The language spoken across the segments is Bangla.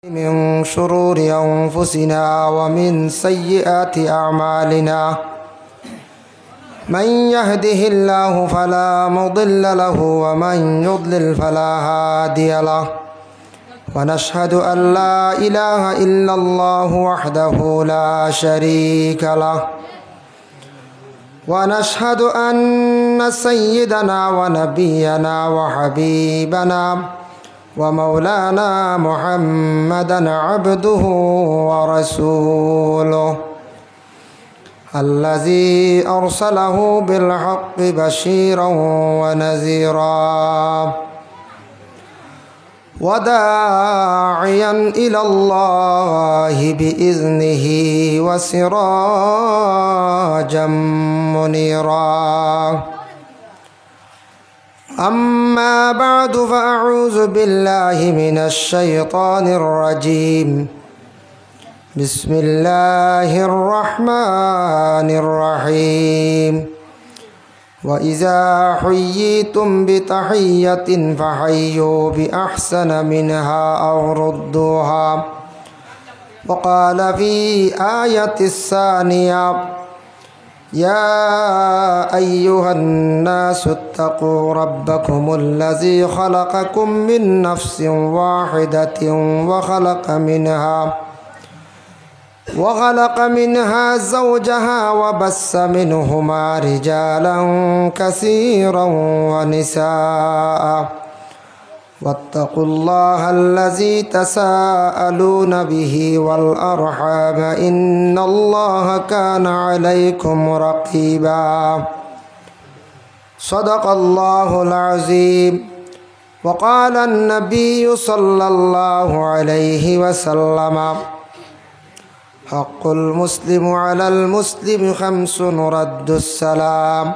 من شرور أنفسنا ومن سيئات أعمالنا من يهده الله فلا مضل له ومن يضلل فلا هادي له ونشهد أن لا إله إلا الله وحده لا شريك له ونشهد أن سيدنا ونبينا وحبيبنا ومولانا محمدا عبده ورسوله الذي أرسله بالحق بشيرا ونذيرا وداعيا إلى الله بإذنه وسراجا منيرا. أما بعد فأعوذ بالله من الشيطان الرجيم. بسم الله الرحمن الرحيم. وإذا حييتم بتحية فحيوا بأحسن منها أو ردوها. وقال في آية الثانية: يا أيها الناس اتقوا ربكم الذي خلقكم من نفس واحدة وخلق منها زوجها وبث منهما رجالا كثيرا ونساء واتقوا الله الذي تساءلون به والأرحام إن الله كان عليكم رقيبا. صدق الله العظيم. وقال النبي صلى الله عليه وسلم: حق المسلم على المسلم 5: رد السلام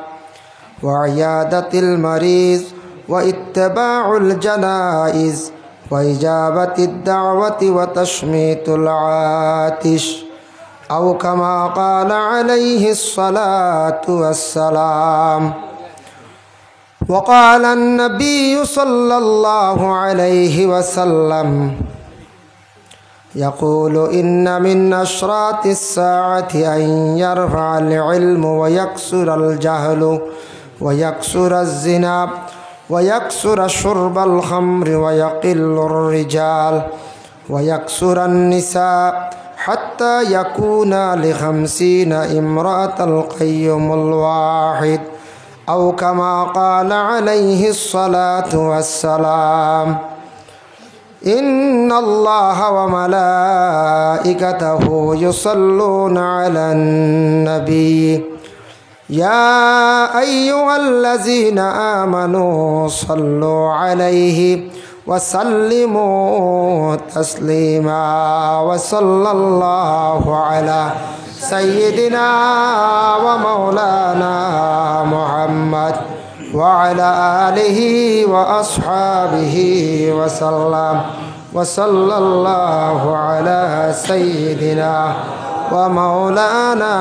وعيادة المريض واتباع الجنائز وإجابة الدعوة وتشميت العاتش، أو كما قال عليه الصلاة والسلام. وقال النبي صلى الله عليه وسلم: يقول إن من أشراط الساعة أن يرفع العلم ويكثر الجهل ويكثر الزنا ويكثر شرب الخمر ويقل الرجال ويكثر النساء حتى يكون ل50 امرأة القيم الواحد، أو كما قال عليه الصلاة والسلام. إن الله وملائكته يصلون على النبي يا أيها الذين آمنوا صلوا عليه وسلموا تسليما. وصلى الله على سيدنا ومولانا محمد وعلى آله وأصحابه وسلم. وصلى الله على سيدنا ومولانا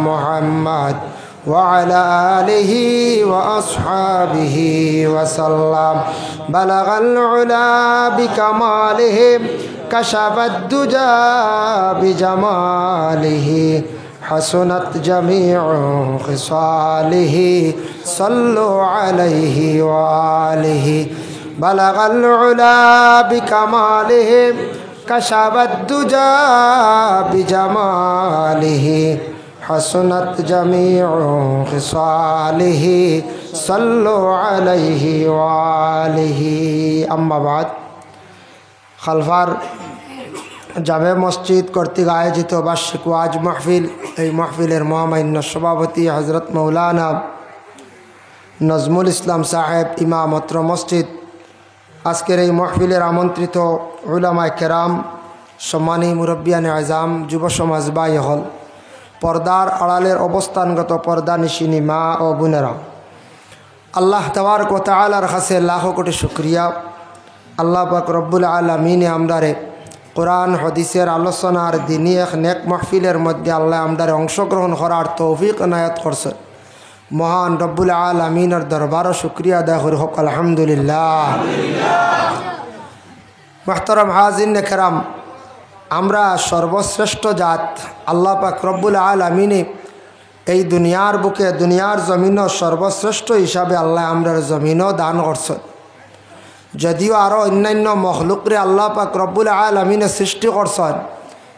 محمد وعلى آله وأصحابه وسلم. بلغ العلا بكماله كشف الدجى بجماله حسنت جميع خصاله صلوا عليه وآله. بلغ العلا بكماله كشف الدجى بجماله حسنت جميع خصاله صلوا عليه وآله. أما بعد, খালফার জামে মসজিদ কর্তৃক আয়োজিত বার্ষিক ওয়াজ মাহফিল, এই মাহফিলের মহামান্য সভাপতি হজরত মৌলানা নজমুল ইসলাম সাহেব, ইমাম অত্র মসজিদ, আজকের এই মাহফিলের আমন্ত্রিত উলামায়ে কেরাম, সম্মানী মুরব্বিয়ানে আজম, যুব সমাজ ভাই হল, পর্দার আড়ালের অবস্থানগত পর্দানিশিনী মা ও বোনেরা, আল্লাহ তাবারক ওয়া তাআলার কাছে লাখো কোটি শুকরিয়া। আল্লাহ পাক রব্বুল আলামিনে আমদারে কোরআন হাদিসের আলোচনার দিনী এক নেক মাহফিলের মধ্যে আল্লাহ আমদারে অংশগ্রহণ করার তৌফিক এনায়েত করছে। মহান রব্বুল আলামিনের দরবারও শুকরিয়া আদায় করি হোক আলহামদুলিল্লাহ। মুহতারাম হাজিরিন কেরাম, আমরা সর্বশ্রেষ্ঠ জাত আল্লাহ পাক রব্বুল আলামিনে এই দুনিয়ার বুকে দুনিয়ার জমিনও সর্বশ্রেষ্ঠ হিসাবে আল্লাহ আমরার জমিনও দান করছেন। যদিও আরও অন্যান্য মখলুকরে আল্লাহ পাক রব্বুল আলামিনে সৃষ্টি করছেন,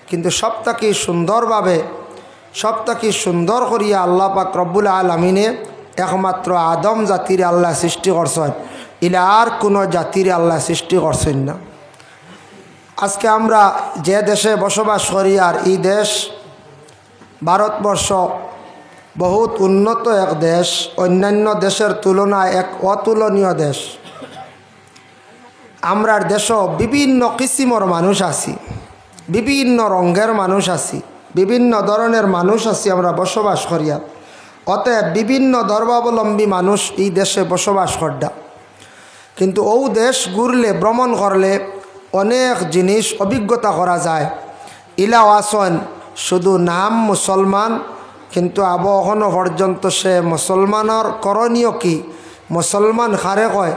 কিন্তু সবটাকে সুন্দরভাবে সবটাকে সুন্দর করিয়া আল্লাহ পাক রব্বুল আলামিনে একমাত্র আদম জাতির আল্লাহ সৃষ্টি করছেন, ইলা আর কোনো জাতির আল্লাহ সৃষ্টি করছেন না। আজকে আমরা যে দেশে বসবাস করি, আর এই দেশ ভারতবর্ষ বহুত উন্নত এক দেশ, অন্যান্য দেশের তুলনায় এক অতুলনীয় দেশ। আমরার দেশও বিভিন্ন কিসিমর মানুষ আছি, বিভিন্ন রঙের মানুষ আছি, বিভিন্ন ধরনের মানুষ আছি, আমরা বসবাস করিয়া। অতএব বিভিন্ন ধর্মাবলম্বী মানুষ এই দেশে বসবাস করডা। কিন্তু ও দেশ ঘুরলে ভ্রমণ করলে অনেক জিনিস অভিজ্ঞতা করা যায়। ইলাও আসন শুধু নাম মুসলমান, কিন্তু আবো এখনো পর্যন্ত সে মুসলমানের করণীয় কি, মুসলমান খারে কয়,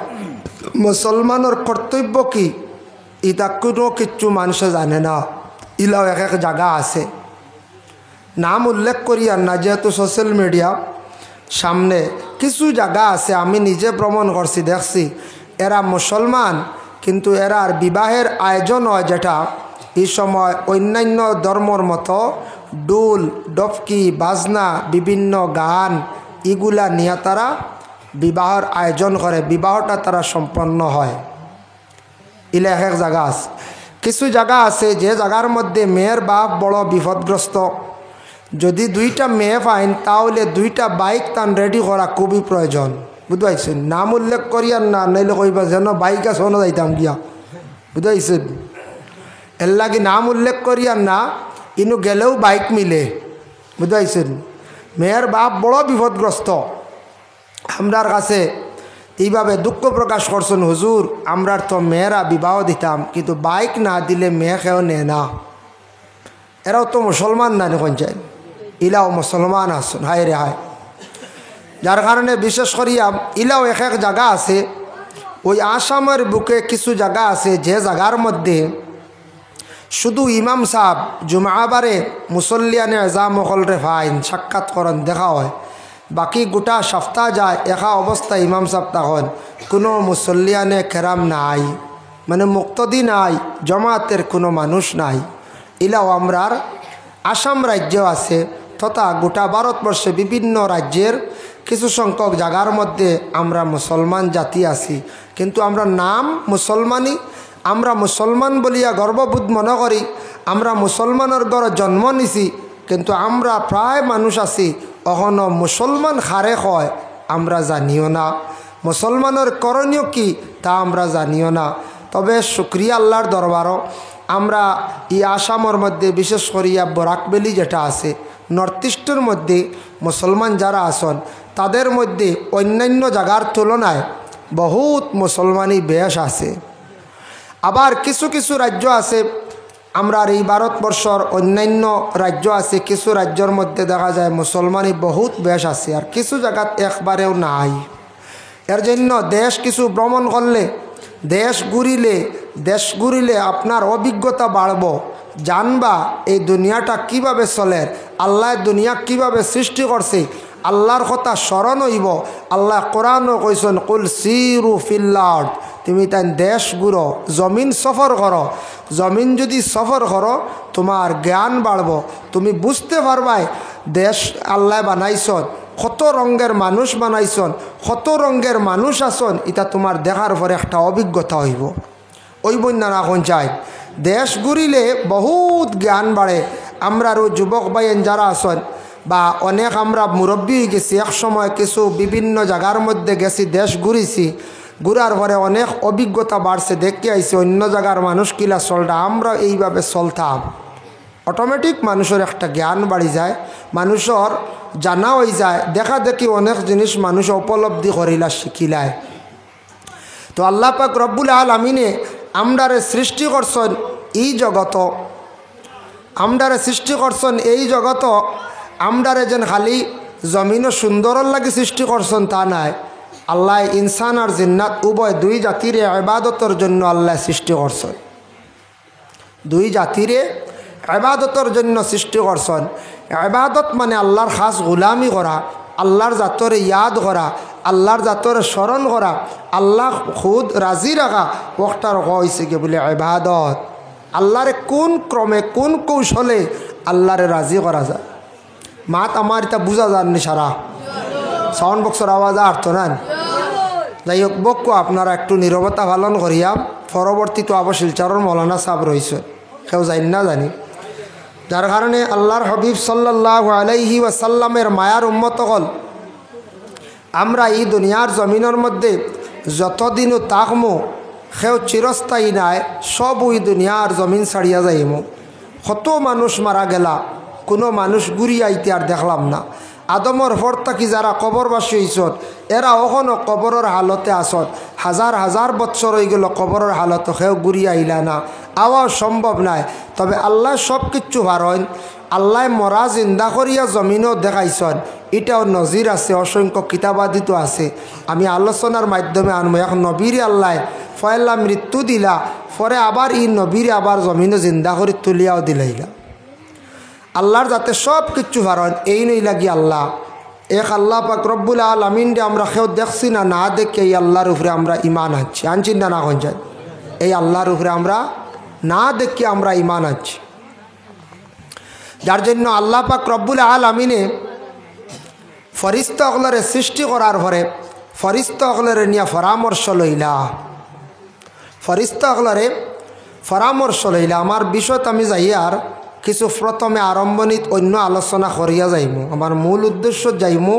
মুসলমানের কর্তব্য কি, ইটা কোনো কিচ্ছু মানুষে জানে না। ইলাও এক এক জায়গা আছে, নাম উল্লেখ করি আর না, যেহেতু সোশ্যাল মিডিয়া সামনে কিছু জায়গা আছে, আমি নিজে ভ্রমণ করছি, দেখছি এরা মুসলমান, কিন্তু এরার বিবাহের আয়োজন হয় যেটা এই সময় অন্যান্য ধর্মর মতো ডুল ডফকি বাজনা বিভিন্ন গান এগুলা নিয়ে তারা বিবাহের আয়োজন করে, বিবাহটা তারা সম্পন্ন হয়। ইলে এক এক জায়গা আছে। কিছু জায়গা আছে যে জায়গার মধ্যে মেয়ের বাপ বড় বিপদগ্রস্ত, যদি দুইটা মেয়ে পাইন তাহলে দুইটা বাইক তান রেডি করা খুবই প্রয়োজন। বুঝতে নাম উল্লেখ করিয়ার না, নাইলে কইবা যেন বাইক শোনা যাইতাম গিয়া। বুঝতে এর লাগে নাম উল্লেখ করিয়ার না, ইনু গেলেও বাইক মিলে। বুঝতে মেয়ের বাপ বড় বিপদগ্রস্ত, আমরার কাছে এইভাবে দুঃখ প্রকাশ করছেন, হুজুর আমরার তো মেয়েরা বিবাহ দিতাম, কিন্তু বাইক না দিলে মেয়ে কেউ নেয় না। এরাও তো মুসলমান না কোন চাই, ইলাও মুসলমান আসুন, হায় রে হায়। যার কারণে বিশেষ করিয়া ইলাও এক এক জায়গা আছে, ওই আসামের বুকে কিছু জায়গা আছে যে জায়গার মধ্যে শুধু ইমাম সাহেব জুমাবারে মুসল্লিয়ানে এজাম মকলরে ফাইন সাক্ষাৎ করেন দেখা হয়, বাকি গোটা সপ্তাহ যায় একা অবস্থা ইমাম সাহেব তখন কোনো মুসল্লিয়ানে কেরাম নাই, মানে মুক্তদি নাই, জমাতের কোনো মানুষ নাই। ইলাও আমরার আসাম রাজ্য আছে তথা গোটা ভারতবর্ষে বিভিন্ন রাজ্যের কিছু সংখ্যক জায়গার মধ্যে আমরা মুসলমান জাতি আছি, কিন্তু আমরা নাম মুসলমানই, আমরা মুসলমান বলিয়া গর্ববোধ মনে করি, আমরা মুসলমানের ঘরে জন্ম নিছি, কিন্তু আমরা প্রায় মানুষ আছি এখনও মুসলমান খারে হয় আমরা জানিও না, মুসলমানের করণীয় কি তা আমরা জানিও না। তবে শুক্রিয়া আল্লাহর দরবারও আমরা এই আসামের মধ্যে বিশেষ করিয়া বরাকবেলি যেটা আছে নর্থ ইস্টের মধ্যে মুসলমান যারা আছেন তাদের মধ্যে অন্যান্য জায়গার তুলনায় বহুত মুসলমানি বেশ আছে। আবার কিছু কিছু রাজ্য আছে, আমরা এই ভারতবর্ষর অন্যান্য রাজ্য আছে, কিছু রাজ্যের মধ্যে দেখা যায় মুসলমানি বহুত বেশ আছে, আর কিছু জায়গাত একবারেও নাই। এর জন্য দেশ কিছু ভ্রমণ করলে, দেশ ঘুরিলে আপনার অভিজ্ঞতা বাড়ব, জানবা এই দুনিয়াটা কিভাবে চলে, আল্লাহ দুনিয়া কিভাবে সৃষ্টি করছে, আল্লাহর কথা স্মরণ হইব। আল্লাহ কোরআনও কইছেন কুল সিরু ফিল আরদ, তুমি তাই দেশ ঘুরো, জমিন সফর করো, জমিন যদি সফর করো তোমার জ্ঞান বাড়ব, তুমি বুঝতে পারবাই দেশ আল্লাহ বানাইছন, কত রঙের মানুষ বানাইছন, কত রঙের মানুষ আসন, এটা তোমার দেখার পরে একটা অভিজ্ঞতা হইব। ওই বন্যা এখন চাই দেশ ঘুরিলে বহুত জ্ঞান বাড়ে। আমরারও যুবক ভাইয়েন যারা আসন বা অনেক আমরা মুরব্বী হয়ে গেছি, এক সময় কিছু বিভিন্ন জায়গার মধ্যে গেছি, দেশ ঘুরিছি, ঘুরার পরে অনেক অভিজ্ঞতা বাড়ছে, দেখতে আইছি অন্য জায়গার মানুষ কিলা চলটা, আমরা এইভাবে চলতাম, অটোমেটিক মানুষের একটা জ্ঞান বাড়ি যায়, মানুষের জানা হয়ে যায়, দেখা দেখি অনেক জিনিস মানুষ উপলব্ধি করিলা শিখিলায়। তো আল্লাহ পাক রব্বুল আলামিনে আমরারে সৃষ্টি করছেন এই জগত, আমরারে সৃষ্টি করছেন এই জগত, আমরারে যেন খালি জমিনও সুন্দরের লাগে সৃষ্টি করছেন তা নাই, আল্লাহ ইনসান আর জিন্নাত উভয় দুই জাতির ইবাদতের জন্য আল্লাহ সৃষ্টি করছেন। দুই জাতিরে ইবাদতের জন্য সৃষ্টি করছেন। ইবাদত মানে আল্লাহর খাস গোলামি করা, আল্লাহর জাতরে ইয়াদ করা, আল্লাহর জাতরে স্মরণ করা, আল্লাহ খুদ রাজি রাখা ওটার হয়েছে কি বলে ইবাদত। আল্লাহরে কোন ক্রমে কোন কৌশলে আল্লাহরে রাজি করা যায়। মাত আমার এটা বুঝা যাননি সারা সাউন্ড বক্সের আওয়াজ আর্থ নেন। যাই হোক বক্য আপনারা একটু নীরবতা পালন করিয়া পরবর্তী তো আবার শিলচরের মৌলানা সাহেব রয়েছে, কেউ যাই না জানি, যার কারণে আল্লাহর হাবিব সাল্লাল্লাহু আলাইহি ওয়াসাল্লামের মায়ার উম্মত হল আমরা এই দুনিয়ার জমিনের মধ্যে যতদিনও তাকমো সেও চিরস্থায়ী নাই, সব ওই দুনিয়ার জমিন ছাড়িয়া যাইমো। কত মানুষ মারা গেলা, কোনো মানুষ ঘুরি আইতে আর দেখলাম না। আদমর পর থাকি যারা কবরবাসী হইছত এরা ওখানো কবরের হালতে আসত, হাজার হাজার বছর হয়ে গেল কবরের হালত, সেও ঘুরি আইলা না, আওয়া সম্ভব নাই। তবে আল্লাহ সব কিচ্ছু পারেন। আল্লাহ মরা জিন্দা করিয়া জমিনও দেখাইছেন, এটাও নজির আছে, অসংখ্য কিতাবাদিত আছে। আমি আলোচনার মাধ্যমে আনবো। এখন নবীর আল্লাহ ফয়লা মৃত্যু দিলা, পরে আবার ই নবীর আবার জমিনও জিন্দা করে তুলিয়াও দিলাইলা। আল্লাহর যাতে সব কিচ্ছু পারেন এই নই লাগি আল্লাহ এক আল্লাহ পাক রব্বুল আলামিন আমরা কেউ দেখছি না, না দেখে এই আল্লাহর উপরে আমরা ইমান আনছি, আনছি না না যায়। এই আল্লাহর উপরে আমরা না দেখে আমরা ইমান আনছি, যার জন্য আল্লাহ পাক রব্বুল আলামিনে ফরিস্তা অগলরে সৃষ্টি করার পরে ফরিস্তা অগলরে নিয়ে পরামর্শ লইলা, ফরিস্তা অগলরে পরামর্শ লইলা। আমার বিষয়ত আমি যাই আর কিছু প্রথমে আরম্ভণীত অন্য আলোচনা করিয়া যাইমু, আমার মূল উদ্দেশ্য যাইমু।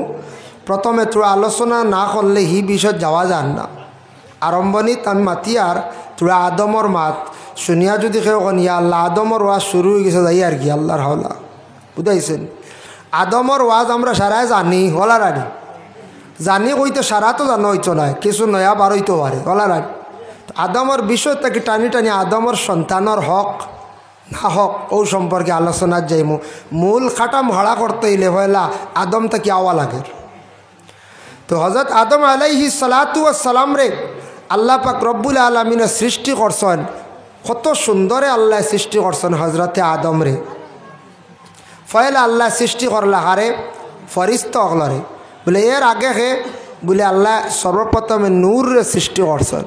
প্রথমে তোরা আলোচনা না করলে হি বিষয় যাওয়া যান না। আরম্ভণীত আমি মাতিয়ার তোরা আদমর মাত শুনিয়া যদি কেউ কনিয়া আল্লাহ আদমর ওয়াজ শুরু হয়ে গেছে যাই আর কি আল্লাহর হাওলা, বুঝাইছেন? আদমর ওয়াজ আমরা সারাই জানি হলার আনি, জানি কইতে সারা তো জানো হইতো না, কিছু নয়া বার হইতে পারে হলার আনি। আদমর বিষয় তাকে টানি টানি আদমর সন্তানের হক না হক ও সম্পর্কে আলোচনার যাইমু। মূল খাটাম ভাড়া করতে হইলে হয়লা আদম তাকে আওয়া লাগে। তো হযরত আদম আলাইহিস সালাতু ওয়াস সালাম রে আল্লাহ পাক রব্বুল আলামিনের সৃষ্টি করছেন, কত সুন্দরে আল্লাহ সৃষ্টি করছেন হজরতে আদম রে। ফয়লা আল্লাহ সৃষ্টি করলা হারে ফরিস্তা অগলরে, বলে এর আগে হে বলে আল্লাহ সর্বপ্রথমে নূর রে সৃষ্টি করছেন।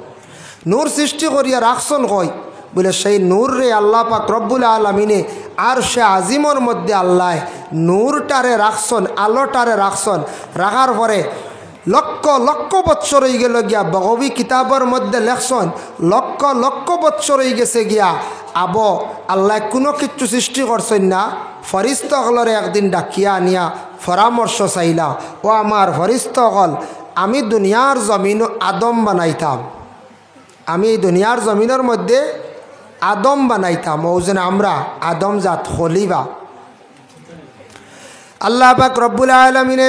নূর সৃষ্টি করিয়া রাখছেন কই বলে সেই নূর রে আল্লাহ পাক রব্বুল আলামিনে আর সে আজিমর মধ্যে আল্লাহ নূরটারে রাখছেন, আলোটারে রাখছেন। রাখার পরে লক্ষ লক্ষ বৎসর হয়ে গেল গিয়া বগবী কিতাবের মধ্যে লেখছেন লক্ষ লক্ষ বৎসর হয়ে গেছে গিয়া আব আল্লাহ কোনো কিছু সৃষ্টি করছেন না। ফরিস্তাগলরে একদিন ডাকিয়া আনিয়া পরামর্শ চাইলা, ও আমার ফরিস্তাগল, আমি দুনিয়ার জমিন আদম বানাইতাম, আমি এই দুনিয়ার জমিনের মধ্যে আদম বানাইতাম, ও যেন আমরা আদম জাত খলিফা। আল্লাহ পাক রব্বুল আলামিনে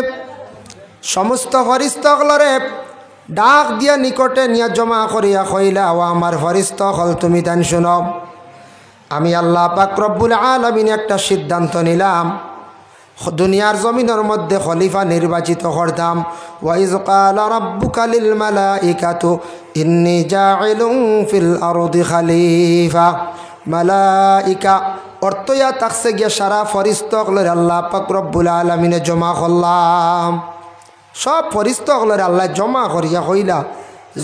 সমস্ত ফরিস্তাগলরে ডাক দিয়া নিকটে নিয়া জমা করিয়া কইলা, ও আমার ফরিস্তাগল তুমি তান শুনো, আমি আল্লাহ পাক রব্বুল আলামিন একটা সিদ্ধান্ত নিলাম, দুনিয়ার জমিনের মধ্যে খলিফা নির্বাচিত করতাম। ওয়াইজ ক্বালা রাব্বুকা লিল মালাইকাতু ইন্নী জাইলুন ফিল আরদি খলিফা। মালাইকা অর্থয়া তাকসে গিয়া সারা ফরিস্তাগলরে আল্লাহ পাক রব্বুল আলামিনে জমা করলাম। সব ফরিস্তাগলরে আল্লাহ জমা করিয়া কইলা,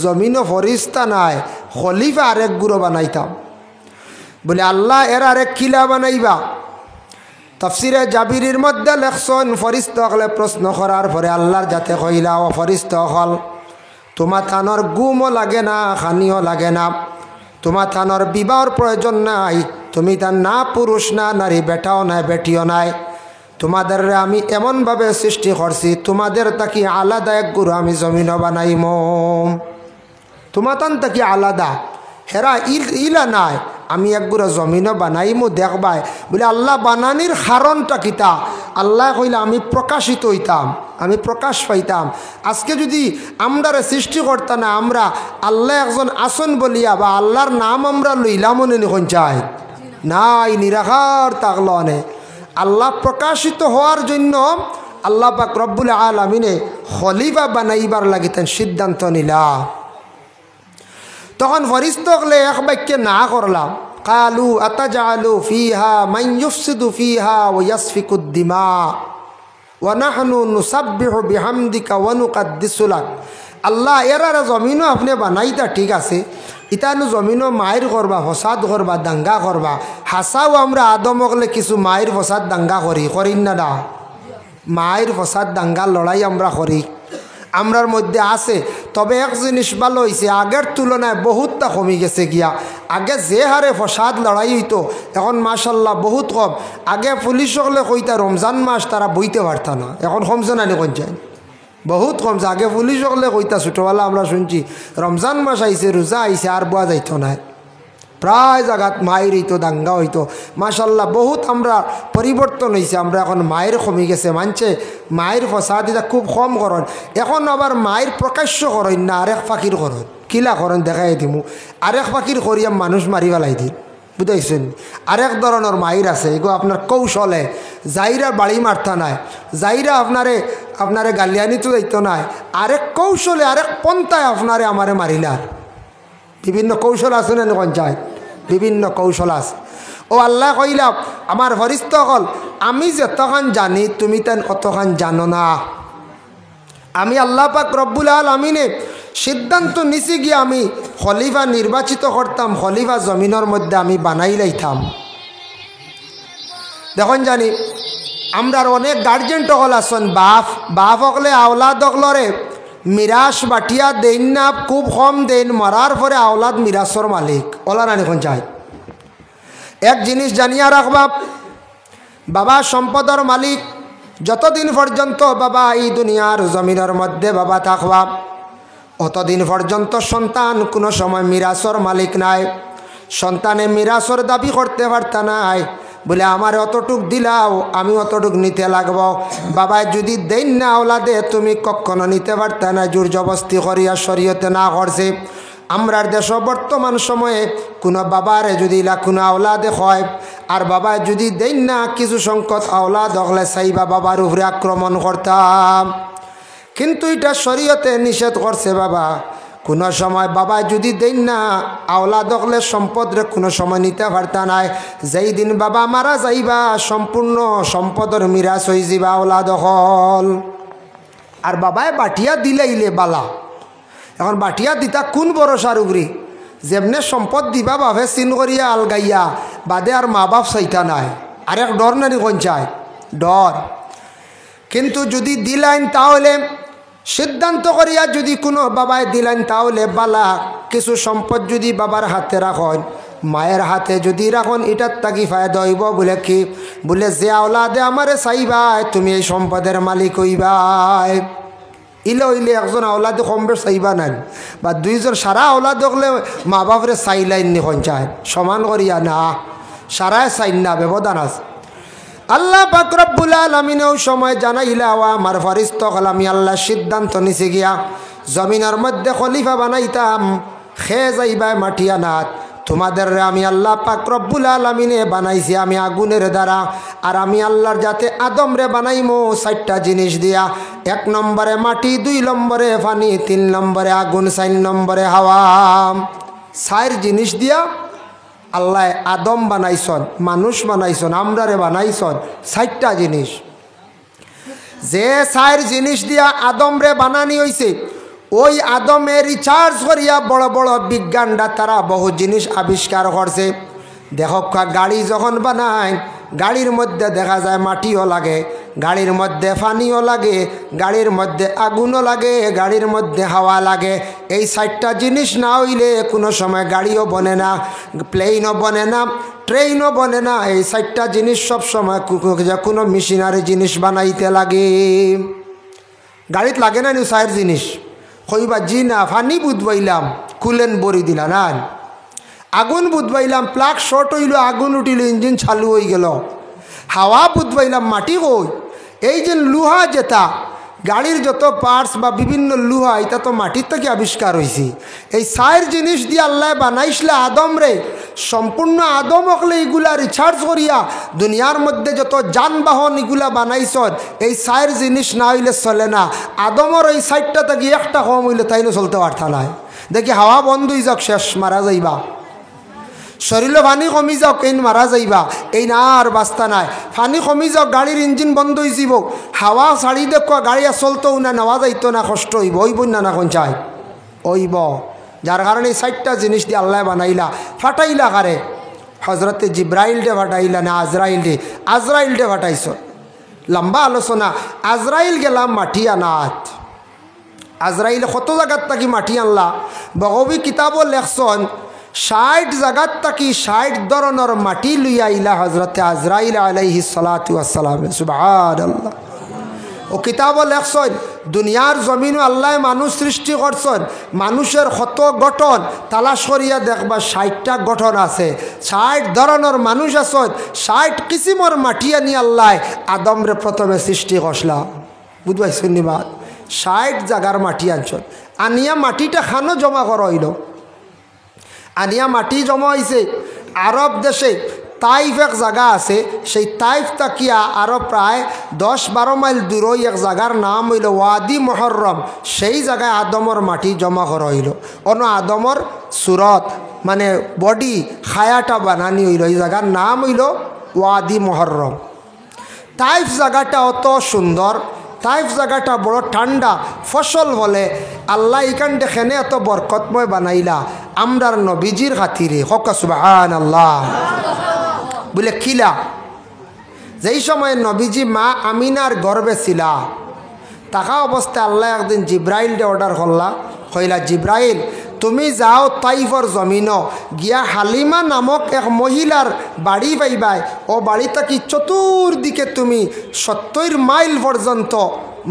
জমিনও ফরিস্তা নাই, খলিফা আরেক গুরু বানাইতাম। বলে আল্লাহ এর আরেক কিলা বানাইবা? তাফসিরে জাবিরির মধ্যে লেখছেন ফরিস্তাগলে প্রশ্ন করার পরে আল্লাহর যাতে কইলা, ও ফরিস্তাগল, তোমার থানোর গুমও লাগে না, খানিও লাগে না, তোমার থানোর বিবাহর প্রয়োজন নাই, তুমি তার না পুরুষ না নারী, বেটাও নাই বেটিও নাই, তোমাদের আমি এমনভাবে সৃষ্টি করছি তোমাদের তাকি আলাদা এক গুরু আমি জমিনও বানাইম, তোমার তান তাকি আলাদা, হেরা ইলা নাই, আমি এক গুড়া জমিনও বানাইমু দেখবাই। বলে আল্লাহ বানানির কারণটা কিতা? আল্লাহ কইলা আমি প্রকাশিত হইতাম, আমি প্রকাশ পাইতাম। আজকে যদি আমরারে সৃষ্টি করতাম না, আমরা আল্লাহ একজন আসন বলিয়া বা আল্লাহর নাম আমরা লইলাম মনে নিখন চাই নাই, নিরাকার তাকল অনে। আল্লাহ প্রকাশিত হওয়ার জন্য আল্লাহ পাক রব্বুল আলামিনে খলিফা বানাইবার লাগিতেন সিদ্ধান্ত নিলা। তখন ফরিস্তাগলে এক বাক্যে না করলাম, কালু আতাজালু ফিহা মান ইউফসিদু ফিহা ওয়া ইয়াসফিকুদ দিমা ওয়া নাহনু নুসাব্বিহু বিহামদিকা ওয়া নুকাদ্দিসু লাক। আল্লাহ এরার জমিনও আপনি বানাইতা ঠিক আছে, ইতানু জমিনও মায়ের করবা, ফসাদ করবা, দাঙ্গা করবা। হাসাও আমরা আদমকলে কিছু মায়ের ফসাদ দাঙ্গা করি না না? মায়ের ফসাদ দাঙ্গা লড়াই আমরা করি, আমরার মধ্যে আছে। তবে এক জিনিস ভালো হয়েছে, আগের তুলনায় বহুতটা কমে গেছে গিয়া। আগে যে হারে ফসাদ লড়াই হইতো এখন মাশাল্লাহ বহুত কম। আগে পুলিশ হলে কইতা রমজান মাস তারা বইতে পারত না, এখন কমছে না কোন যায়, বহুত কমছে। আগে পুলিশ হলে কইতা ছোটোবেলা আমরা শুনছি রমজান মাস আইছে, রোজা আইছে, আর বোয়া যাইত না। প্রায় জায়গাত মায়ের হইতো, দাঙ্গা হইতো। মাশাল্লাহ বহুত আমরা পরিবর্তন হয়েছে। আমরা এখন মায়ের কমে গেছে, মানছে মায়ের ফসাদ এটা খুব কম করেন। এখন আবার মায়ের প্রকাশ্য করেন না, আরেক ফাঁকির করেন। কিলা করেন দেখাই দিমু, আরেক ফাঁকির করিয়া মানুষ মারি পেলাই দিন, বুঝাইছেন? আরেক ধরনের মায়ের আছে, এগো আপনার কৌশলে যাইরা বাড়ি মারতা নাই, যাইরা আপনারে গালিয়ানি তো যাইতো নাই, আরেক কৌশলে আরেক পন্থায় আপনারে আমারে মারিলার। বিভিন্ন কৌশল আছে না পঞ্চায়েত, বিভিন্ন কৌশল আছে। ও আল্লাহ কইলাম আমার ফরিস্ত হল, আমি যতখান জানি তুমি তেন অতখান জানো না। আমি আল্লাহ পাক রব্বুল আলামিনে সিদ্ধান্ত নিছি গিয়ে আমি খলিফা নির্বাচিত করতাম, খলিফা জমিনের মধ্যে আমি বানাই লাইতাম। দেখুন জানি আমরার অনেক গার্জেন টকল আছেন, বাপ হকলে আওলাদ হকলরে মিরাস বাটিয়া দেন না, খুব কম দেন, মরার পরে আওলাদ মিরাসর মালিক ওলা না এখন চাই। এক জিনিস জানিয়া রাখবা, বাবা সম্পদের মালিক। যতদিন পর্যন্ত বাবা এই দুনিয়ার জমিনের মধ্যে বাবা থাকবা, অতদিন পর্যন্ত সন্তান কোনো সময় মিরাসর মালিক নাই। সন্তানে মিরাসর দাবি করতে পারত নাই, বলে আমার অতটুক দিলাও আমি অতটুক নিতে লাগব। বাবায় যদি দেন না ওলাদে, তুমি কখনো নিতে পারত না, জোর জবস্তি করিয়া শরীয়তে না করছে। আমরার দেশ বর্তমান সময়ে কোনো বাবারে যদি কোনো আওলাদে হয় আর বাবায় যদি দেন না, কিছু সংকট আওলাদ হলে চাইবা বাবার উপরে আক্রমণ করতাম। কিন্তু এটা শরীয়তে নিষেধ করছে বাবা, কোনো সময় বাবা যদি দেন না আওলাদ হলে সম্পদরে কোনো সময় নিতে পারতা নাই। যেই দিন বাবা মারা যাইবা সম্পূর্ণ সম্পদের মিরাজ হয়ে যাবা আওলাদ হল। আর বাবায় বাটিয়া দিলাইলে বালা, এখন বাটিয়া দিতা কোন ভরসার উপরি? যেমনে সম্পদ দিবা বাপে চিন করিয়া আলগাইয়া বাদে আর মা বাপ চাইতা নাই, আরেক ডর নানি কোন চায় ডর। কিন্তু যদি দিলাইন তাহলে সিদ্ধান্ত করিয়া যদি কোনো বাবায় দিলেন তাহলে বালা, কিছু সম্পদ যদি বাবার হাতে রাখন, মায়ের হাতে যদি রাখন, এটার তাকি ফায়দা হইব। বলে কি? বলে যে আওলাদে আমারে চাইবাই তুমি এই সম্পদের মালিক হইবাই। ইলে হইলে একজন আওলাদে কম বেশ চাইবা নেন, বা দুইজন সারা আওলাদ হলে মা বাপরে চাইলাইন নি পঞ্চায়েত সমান করিয়া না, সারায় চাইন না, ব্যবধান আছে। আল্লাহ পাক রব্বুল আলামিনেও সময় জানাইলা আমার ফরিস্ত হল, আমি আল্লাহ সিদ্ধান্ত নিছে গিয়া জমিনের মধ্যে খলিফা বানাইতাম। খে যাইবাই মাটিয়ানাথ, তোমাদের আমি আল্লাহ পাক রব্বুল আলামিনে বানাইছি আমি আগুনের দ্বারা। আর আমি আল্লাহর যাতে আদম রে বানাইমো 4টা জিনিস দিয়া। 1 নম্বরে মাটি, 2 নম্বরে পানি, 3 নম্বরে আগুন, 4 নম্বরে হাওয়া। 4 জিনিস দিয়া আল্লাহ আদম বানাইছন, মানুষ বানাইছন, আমরারে বানাইছন। 4টা জিনিস, যে 4 জিনিস দিয়া আদম রে বানানি হইছে, ওই আদমে রিচার্জ করিয়া বড় বড় বিজ্ঞানটা তারা বহু জিনিস আবিষ্কার করছে। দেখো গাড়ি যখন বানায়, গাড়ির মধ্যে দেখা যায় মাটিও লাগে, গাড়ির মধ্যে পানিও লাগে, গাড়ির মধ্যে আগুনও লাগে, গাড়ির মধ্যে হাওয়া লাগে। এই 4টা জিনিস না হইলে কোনো সময় গাড়িও বনে না, প্লেনও বনে না, ট্রেনও বনে না। এই 4টা জিনিস সব সময় কোনো মেশিনারি জিনিস বানাইতে লাগে। গাড়িত লাগে না নি 4 জিনিস? কইবা জি না, পানি বুধবাইলাম কুলেন বরি দিলা না, আগুন বুধবাইলাম প্লাগ শর্ট হইল, আগুন উঠিল, ইঞ্জিন চালু হয়ে গেল। হাওয়া বুধবাইলাম, মাটি কই? এই যে লুহা যেটা গাড়ির যত পার্টস বা বিভিন্ন লুহা, এটা তো মাটির থেকে আবিষ্কার হয়েছে। এই 4 জিনিস দিয়ে আল্লাহ বানাইছিলা আদম রে, সম্পূর্ণ আদম হকলে এগুলা রিচার্জ করিয়া দুনিয়ার মধ্যে যত যানবাহন এগুলা বানাইছ, এই 4 জিনিস না হইলে চলে না। আদমর এই 4টা থেকে একটা কম হইলে তাইলে চলতে পারতা নাই। দেখি হাওয়া বন্ধ হয়ে যাক, শেষ, মারা যাইবা। শরীরে পানি কমি যাওক এই মারা যাইবা, এই না আর বাস্তা নাই। পানি কমি যাওক, গাড়ির ইঞ্জিন বন্ধ হয়ে যাব, হাওয়া ছাড়ি দেখো গাড়ি আর চলতেও না, নেওয়া যাইতো না, কষ্ট হইব, ওইব না না কোন চাই ওইব। যার কারণে এই 4টা জিনিস দিয়ে আল্লাহ বানাইলা। ফাটাইলা কারে? হজরতে জিব্রাইল ডে ফাটাইলা না আজরাইল ডে? আজরাইল ডে ফাটাইছ। লম্বা আলোচনা। আজরাইল গেলাম মাটি আনাত। আজরাইল কত জায়গার তাকি মাটি আনলা? বগবী কিতাবও লেখছন 60 জায়গার তাকি 60 ধরনের মাটি লইয়া আইলা হজরতে আজরাইল আলাইহিস সালাতু ওয়াস সালাম। সুবহানাল্লাহ। ও কিতাবও লেখছন দুনিয়ার জমিনও আল্লাহ মানুষ সৃষ্টি করছেন, মানুষের কত গঠন তালাশ করিয়া দেখবা 60টা গঠন আছে, 60 ধরনের মানুষ আছেন, 60 কিসিমর মাটি আনি আল্লাহ আদমরে প্রথমে সৃষ্টি করলা। বুঝবাইছেন নিবা? 60 জায়গার মাটি আনছেন, আনিয়া মাটিটা খানো জমা করা হইল। আনিয়া মাটি জমা হয়েছে আরব দেশে তাইফ এক জায়গা আছে, সেই তাইফ তাকিয়া আরো প্রায় 10-12 মাইল দূরই এক জায়গার নাম হইল ওয়াদি মুহররম। সেই জায়গায় আদমর মাটি জমা করা হইল। অন্য আদমর সুরত মানে বডি খায়াটা বানানি হইল, এই জায়গার নাম হইল ওয়াদি মুহররম। তাইফ জায়গাটা অত সুন্দর, তাইফ জায়গাটা বড় ঠান্ডা, ফসল বলে আল্লাহ এখান দেখেনে এত বরকতময় বানাইলা আমরার নবীজির খাতিরে। হক সুবহানাল্লাহ বলে খিলা। যেই সময় নবীজি মা আমিনার গর্বে ছিলা, তাকা অবস্থায় আল্লাহ একদিন জিব্রাইলকে অর্ডার করলা, কইলা জিব্রাইল তুমি যাও তাইফর জমিন গিয়া হালিমা নামক এক মহিলার বাড়ি পাইবাই, ও বাড়িটা কি চতুর্দিকে তুমি 70 মাইল পর্যন্ত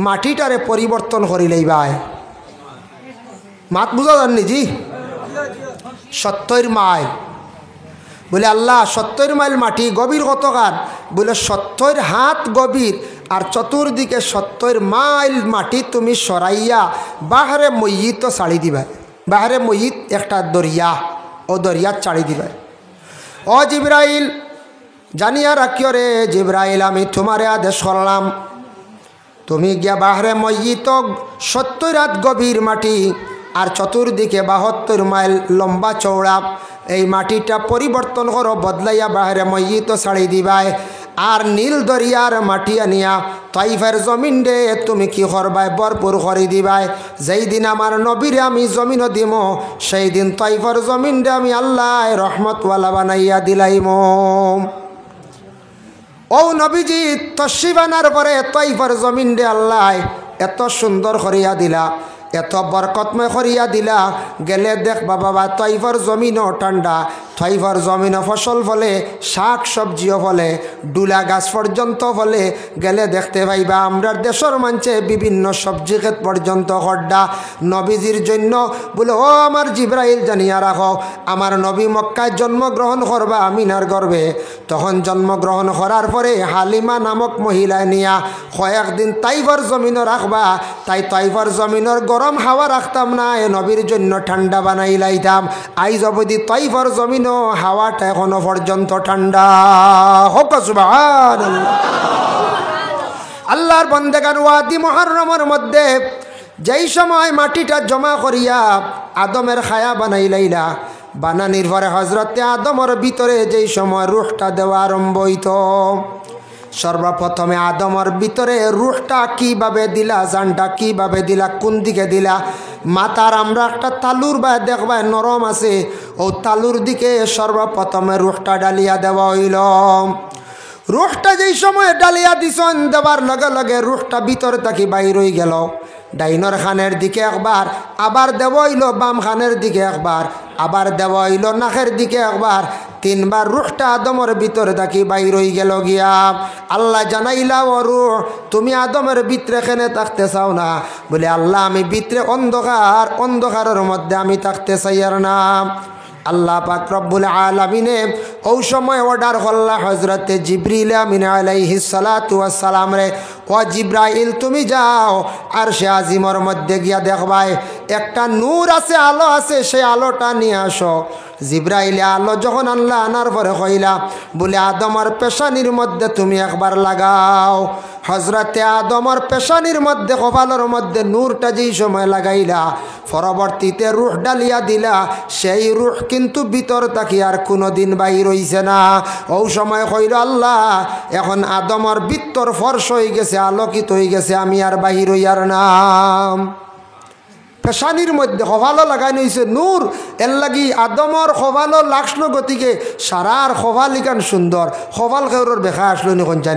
মাটিটারে পরিবর্তন করি লইবাই। মাত বুঝা যাননি জি? 70 মাইল। বলে আল্লাহ 70 মাইল মাটি গভীর কত গান? বলে 70 হাত গভীর, আর চতুর্দিকে 70 মাইল মাটি তুমি সরাইয়া বাহারে মইয়িত ছাড়ি দিবা। বাহারে মইয়িত একটা দরিয়া, ও দরিয়া ছাড়ি দিবা। ও জিব্রাইল জানিয়া রাখিও রে জিব্রাইল, আমি তোমারে আদেশ করলাম, তুমি গিয়া বাহারে মইয়িত 70 হাত গভীর মাটি আর চতুর্দিকে 72 মাইল লম্বা চৌড়া এই মাটিটা পরিবর্তন করো, বদলাইয়া বাহারে মইয়িত ছাড়ি দিবাই। আর নীল দরিয়ার মাটি আনিয়া তাইফের জমিন দে তুমি কি করবাই? ভরপুর করে দিবাই। যেই দিন আমার নবীরে আমি জমিনও দিব, সেই দিন তাইফের জমিন দে আমি আল্লাহ রহমতওয়ালা বানাইয়া দিলাইম। ও নবীজি তশরিফ আনার পরে তাইফের জমিন দে আল্লাহ এত সুন্দর করিয়া দিলা, এত বরকতময় করিয়া দিলা, গেলে দেখ বাবা তাইফর জমিনও ঠান্ডা, তাইফর জমিনও ফসল ফলে, শাক সবজিও ফলে, ডুলা গাছ পর্যন্ত ফলে। গেলে দেখতে পাইবা আমরা দেশের মানছে বিভিন্ন সবজি ক্ষেত পর্যন্ত খড্ডা নবীজির জন্য। বলে ও আমার জিব্রাইল জানিয়া রাখো, আমার নবী মক্কায় জন্মগ্রহণ করবা আমিনার গর্ভে। তখন জন্মগ্রহণ করার পরে হালিমা নামক মহিলায় নিয়া কয়েকদিন তাইফর জমিনও রাখবা, তাই তাইফর জমিনের গরম হাওয়া রাখতাম না, এ নবীর জন্য ঠান্ডা বানাই লাইতাম। আইজ অবধি তাইফর জমিনও হাওয়াটা এখনো পর্যন্ত ঠান্ডা। হোক সুবহানাল্লাহ। আল্লাহর বান্দাগান ওয়াদি মুহররমের মধ্যে যেই সময় মাটিটা জমা করিয়া আদমের খায়া বানাই লাইলা, বানানির পরে হজরতে আদমের ভিতরে যেই সময় রুহটা দেওয়া আরম্ভ হইত, সর্বপ্রথমে আদমের ভিতরে রুহটা কিভাবে দিলা, জানটা কিভাবে দিলা, কোন দিকে দিলা? মাথার আমরা একটা তালুর বা দেখবা নরম আছে, ও তালুর দিকে সর্বপ্রথমে রুহটা ডালিয়া দেওয়া হইল। রুহটা যেই সময় ডালিয়া দিছন, দেওয়ার লগে লগে রুহটা ভিতরে থাকি বাইর হয়ে গেল। ডাইনর খানের দিকে একবার, আবার দেওয়া হইল বাম খানের দিকে একবার, আবার দেওয়া হইল নাকের দিকে একবার, 3 বার রুহটা আদমের ভিতরে থাকি বাইর হয়ে গেল গিয়া। আল্লাহ জানাইলা ও রুহ তুমি আদমের ভিতরে কেনে থাকতে চাও না? বলে আল্লাহ আমি ভিতরে অন্ধকার, অন্ধকারের মধ্যে আমি থাকতে চাই আর না। আল্লাহ পাক রব্বুল আলামিনে ওই সময় অর্ডার করলা হজরতে জিবরিল আমিন আলাইহিস সালাতু ওয়াস সালাম রে, ও জিব্রাইল তুমি যাও আরশে আজিমের মধ্যে গিয়া দেখবাই একটা নূর আছে, আলো আছে, সেই আলোটা নিয়ে আসো। জিব্রাইলে আলো যখন আনলা আনার পরে কইলা বলে আদমের পেশানির মধ্যে তুমি একবার লাগাও। হজরতে আদমের পেশানির মধ্যে কপালের মধ্যে নূরটা যেই সময় লাগাইলা পরবর্তীতে রূহ ডালিয়া দিলা, সেই রূহ কিন্তু ভিতর থাকি আর কোনো দিন বাহির হইছে না। ও সময় কইল আল্লাহ এখন আদমের ভিতর ফর্স হয়ে গেছে, আলোকিত হয়ে গেছে, আমি আর বাহির হইয়ার নাম। পেশানির মধ্যে খোভালো লাগাই নইছে নূর, এর লাগি আদমর খোভালো লাগলো গতিকে সারার খোভালিকান সুন্দর। খোভাল খেউরের বেখা আসলো নি কোন চাই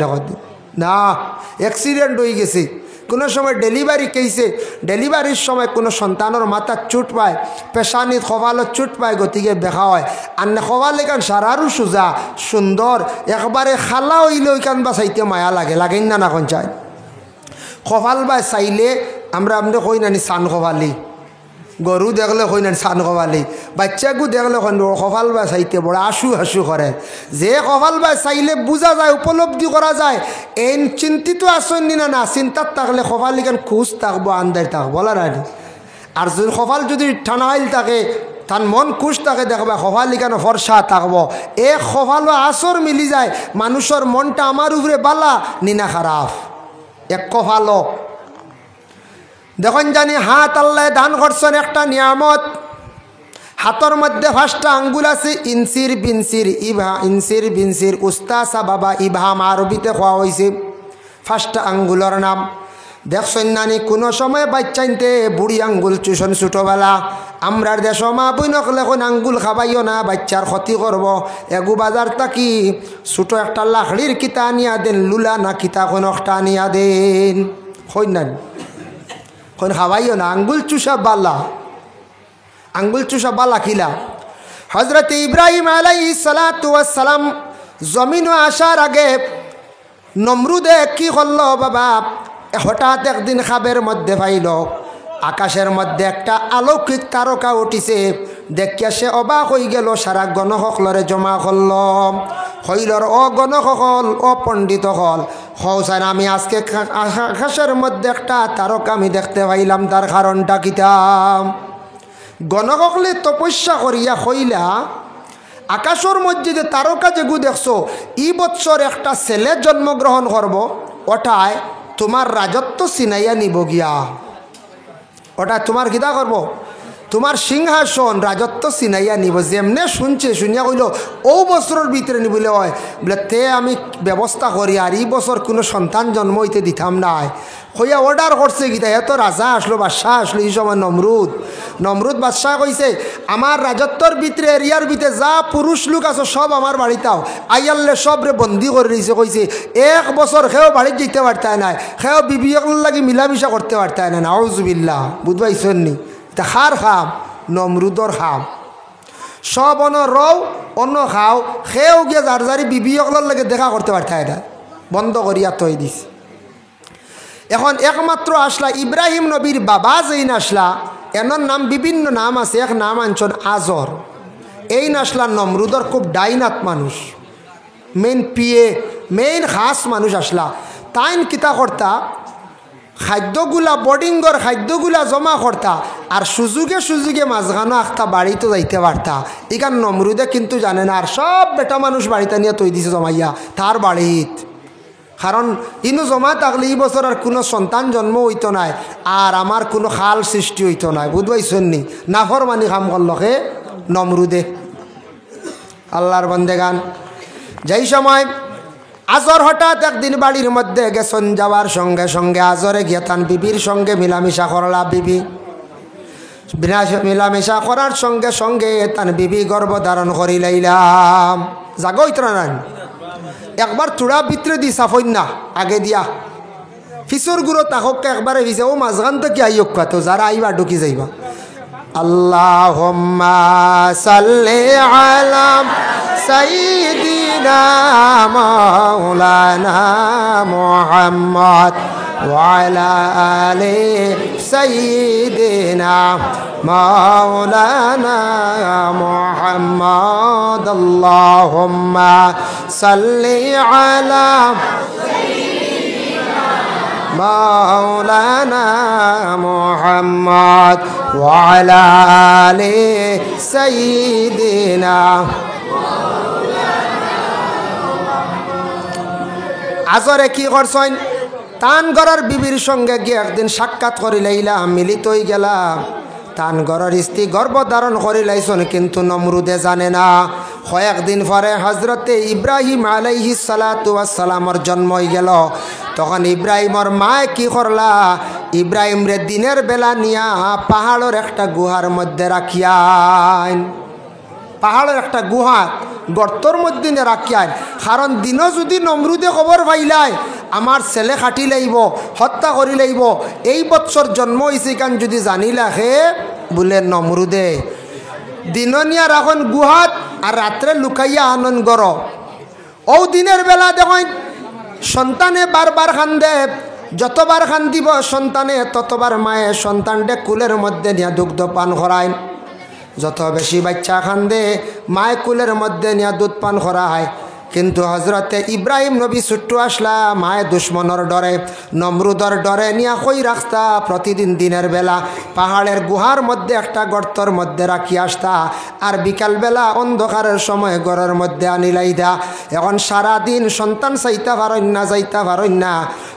না, অ্যাক্সিডেন্ট হয়ে গেছে। কোনো সময় ডেলিভারি কেসে ডেলিভারির সময় কোনো সন্তানের মাথার চুট পায়, পেশানিত খোভালত চুট পায়, গতিকে বেখা হয়। আর না খোভালিকান সারারও সোজা সুন্দর, একবারে খালা হইলে ওইখান বা চাইতে মায়া লাগে, লাগেন না না কোন চাই। খোভাল বা চাইলে আমরা আপনি কই নানি চান খোভালি, গরু দেখলে কই নানি চান খোভালি, বাচ্চাকু দেখলে খোভাল বা চাইতে বড় আশু হাসু করে। যে খোভাল বা চাইলে বোঝা যায়, উপলব্ধি করা যায় এই চিন্তিত আসেন না না, চিন্তার থাকলে খোভালিখান খুশ থাকবো, আন্দার থাকবো বলা রানি। আর যদি খোভাল যদি ঠানাইল থাকে তার মন খুশ থাকে, দেখবা খোভালিখানো ফর্সা থাকবো। এ খোভালো আসর মিলি যায়, মানুষের মনটা আমার উপরে বালা নিনা খারাপ। এক কফালো দেখুন জানি হাত আল্লাহ দান করছেন একটা নিয়ামত। হাতর মধ্যে 5টা আঙ্গুল আছে, ইনসির বিনসির ইভা, ইনসির বিনসির উস্তাসা বাবা ইভাম আরবিতে খাওয়া হয়েছে। 5টা আঙ্গুলের নাম দেখছেন নানি। কোনো সময় বাচ্চাইনতে বুড়ি আঙ্গুল চুষণ ছোটোবেলা। আমরার দেশ মা বই নকলে এখন আঙ্গুল খাবাইও না, বাচ্চার ক্ষতি করব। এগু বাজার তাকি ছোটো একটা লাকড়ির কিতা আনিয়া দেন, লুলা না কিতা কোনো একটা আনিয়া দেন, হই না এখন খাবাইও না। আঙ্গুল চুষা বালা, আঙ্গুল চুষা বালা খিলা। হজরত ইব্রাহিম আলাইহিস সালাতু ওয়াস সালাম জমিন আসার আগে নমরুদে কি করল বাবা, হঠাৎ একদিন খাবের মধ্যে পাইল আকাশের মধ্যে একটা অলৌকিক তারকা উঠিছে। দেখিয়া সে অবাক হয়ে গেল, সারা গণসকলরে জমা করল। হইলর ও গণসকল, ও পণ্ডিত হল, হৌসান আমি আজকে আকাশের মধ্যে একটা তারকা আমি দেখতে পাইলাম, তার কারণটা কিতাম। গণসকলে তপস্যা করিয়া হইলা আকাশের মধ্যে যে তারকা যেগু দেখছো, ই বৎসর একটা ছেলে জন্মগ্রহণ করব, ওটায় তোমার রাজত্ব চিনাইয়া নিব গিয়া। ওটা তোমার কিতা করব, তোমার সিংহাসন রাজত্ব চিনাইয়া নিব। যেমনে শুনছে শুনিয়া কইল ও বছরের ভিতরে নিবলে হয় বলে তে আমি ব্যবস্থা করি, আর এই বছর কোনো সন্তান জন্ম হইতে দিতাম নাই। হইয়া অর্ডার করছে গীতা, এত রাজা আসলো, বাদশাহ আসলো এই সময় নমরুদ বাদশাহ কইছে আমার রাজত্বর ভিতরে এরিয়ার ভিতরে যা পুরুষ লোক আছে সব আমার বাড়িতাও আইয়াল্লে সবরে বন্দি করে দিয়েছে। কইছে 1 বছর সেও বাড়িতে যেতে পারতায় নাই, সেও বিবিয়ক লাগি মিলামিশা করতে পারতায় না। নাউজুবিল্লাহ, বুঝবাইছেন নি? খার খাম নমরুদর খাম সব অন রও অন্য খাও, সেও গিয়ে যার যারি বিবিয়কলর লাগে দেখা করতে পারতায় না, বন্ধ করিয়া তৈ দিস। এখন একমাত্র আসলা ইব্রাহিম নবীর বাবা যেই নাসলা, এনার নাম বিভিন্ন নাম আছে, এক নাম আনছন আজর। এই নাসলা নমরুদর খুব ডাইনাত মানুষ, মেইন পিএ, মেইন খাস মানুষ আসলা। তাইন কিতা করতা, খাদ্যগুলা বোর্ডিংর খাদ্যগুলা জমা করতা, আর সুযোগে মাঝখানো একটা বাড়িতে যাইতে পারতা। এখান নমরুদে কিন্তু জানে না, আর সব বেটা মানুষ বাড়িতে নিয়ে তৈ দিছে জমাইয়া তার বাড়িত। কারণ ইনু জমা থাকলে এই বছর আর কোনো সন্তান জন্ম হইতো নাই, আর আমার কোনো খাল সৃষ্টি হইতো নাই। বুঝবাইছেন নি? নাফরমানি কাম করলকে নমরুদে। আল্লাহর বন্দেগান, যেই সময় আজর হঠাৎ একদিন বাড়ির মধ্যে গেছেন, যাওয়ার সঙ্গে সঙ্গে আজরে গিয়ে তান বিবির সঙ্গে মিলামিশা করলা। বিবি মিলামিশা করার সঙ্গে সঙ্গে তান বিবি গর্ভধারণ করি লাইলাম। জাগইতরা না একবার চূড়া ভিতরে দি সাফইন না আগে দিয়া ফিসর গুঁড়ো তাহককে একবারে ভিজে ও মাঝখান থেকে আইয়ক তো যারা আইবা ঢুকি যাইবা। আল্লাহুম্মা সাল্লি আলা সাইয়্যিদিনা মাওলানা মুহাম্মদ ওয়া আলা আলি সাইয়্যিদিনা মাওলানা মুহাম্মদ। আল্লাহুম্মা সাল্লি আলা মাওলানা মুহাম্মদ ওয়া আলা আলি সাইয়্যিদিনা। আজরে কি করছেন? তান ঘরের বিবির সঙ্গে গিয়ে একদিন সাক্ষাৎ করি লাইলাম, মিলিত হয়ে গেলাম। তান ঘরের স্ত্রী গর্ভধারণ করি লাইছন, কিন্তু নমরুদে জানে না। কয়েকদিন পরে হজরতে ইব্রাহিম আলাইহিস সালাতু ওয়াস সালামর জন্ম হয়ে গেল। তখন ইব্রাহিমর মায় কি করলা, ইব্রাহিম রে দিনের বেলা নিয়া পাহাড়ের একটা গুহার মধ্যে রাখিয়ান। পাহাড়ের একটা গুহা গর্তর মধ্যে রাখিয়ান। কারণ দিনও যদি নমরুদে খবর পাইলাই আমার ছেলে খাটি লাইব, হত্যা করি লাইব, এই বৎসর জন্ম হয়েছে কান যদি জানি রাখে বলে নমরুদে দিন নিয়া রাখন গুহাত আর রাত্রে লুকাইয়া আনন্দ গর। ও দিনের বেলা দেখেন সন্তানে বারবার খান্দে, যতবার খান্দিব সন্তানে ততবার মায়ে সন্তানটে কুলের মধ্যে নিয়ে দুগ্ধ পান করায়। যত বেশি বাচ্চা খান্দে মায় কুলের মধ্যে নিয়ে দুধ পান করায়। কিন্তু হজরতে ইব্রাহিম নবী ছুট্টু আসলা মায়ে দুশ্মনের ডরে, নমরুদর ডরে নিয়া কই রাখতা প্রতিদিন দিনের বেলা পাহাড়ের গুহার মধ্যে একটা গর্তর মধ্যে রাখি আসতা। আর বিকালবেলা অন্ধকারের সময় ঘরের মধ্যে আনিলাইদা। এখন সারাদিন সন্তান চাইতা পারেন না, যাইতা পারেন না,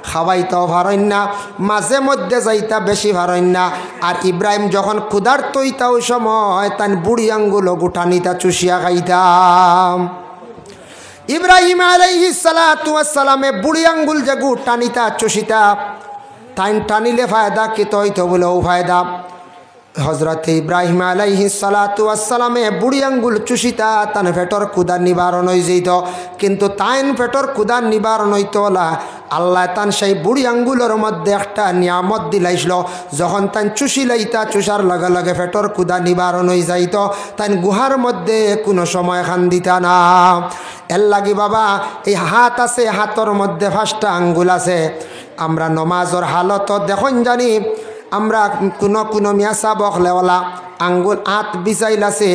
খাওয়াইতেও পারেন না, মাঝে মধ্যে যাইতা বেশি পারেন না। আর ইব্রাহিম যখন ক্ষুধার্ত হইতা ওই সময় তান বুড়ি আঙ্গুলো গুঠানিতা চুষিয়া খাইতাম। ইব্রাহিম আলাইহিস সালাতু ওয়াস সালামে বুড়ি আঙ্গুল যে টানিতা চুষিতা, তাই টানিলে ফায়দা কিত হইতো বলেও ফায়দা। হজরতে ইব্রাহিম আলাইহিস সালাতু ওয়াস সালামে বুড়ি আঙ্গুল চুষিতা তান পেটর ক্ষুধার নিবারণ হয়ে যেত। কিন্তু তাইন পেটর ক্ষুধার নিবারণ হইতো না, আল্লাহ তান সেই বুড়ি আঙ্গুলের মধ্যে একটা নিয়ামত দিলাইছিল। যখন তান চুষি লাইতা চুষার লগে লগে পেটর ক্ষুধা নিবারণ হয়ে যাইত। তাই গুহার মধ্যে কোনো সময় খান দিতা না। এর লাগি বাবা এই হাত আছে, হাতর মধ্যে 5টা আঙ্গুল আছে। আমরা নমাজর হালত দেখুন জানি আমরা কোনো মিয়াসা বকলেওয়ালা আঙ্গুল হাত বিচাইল আছে,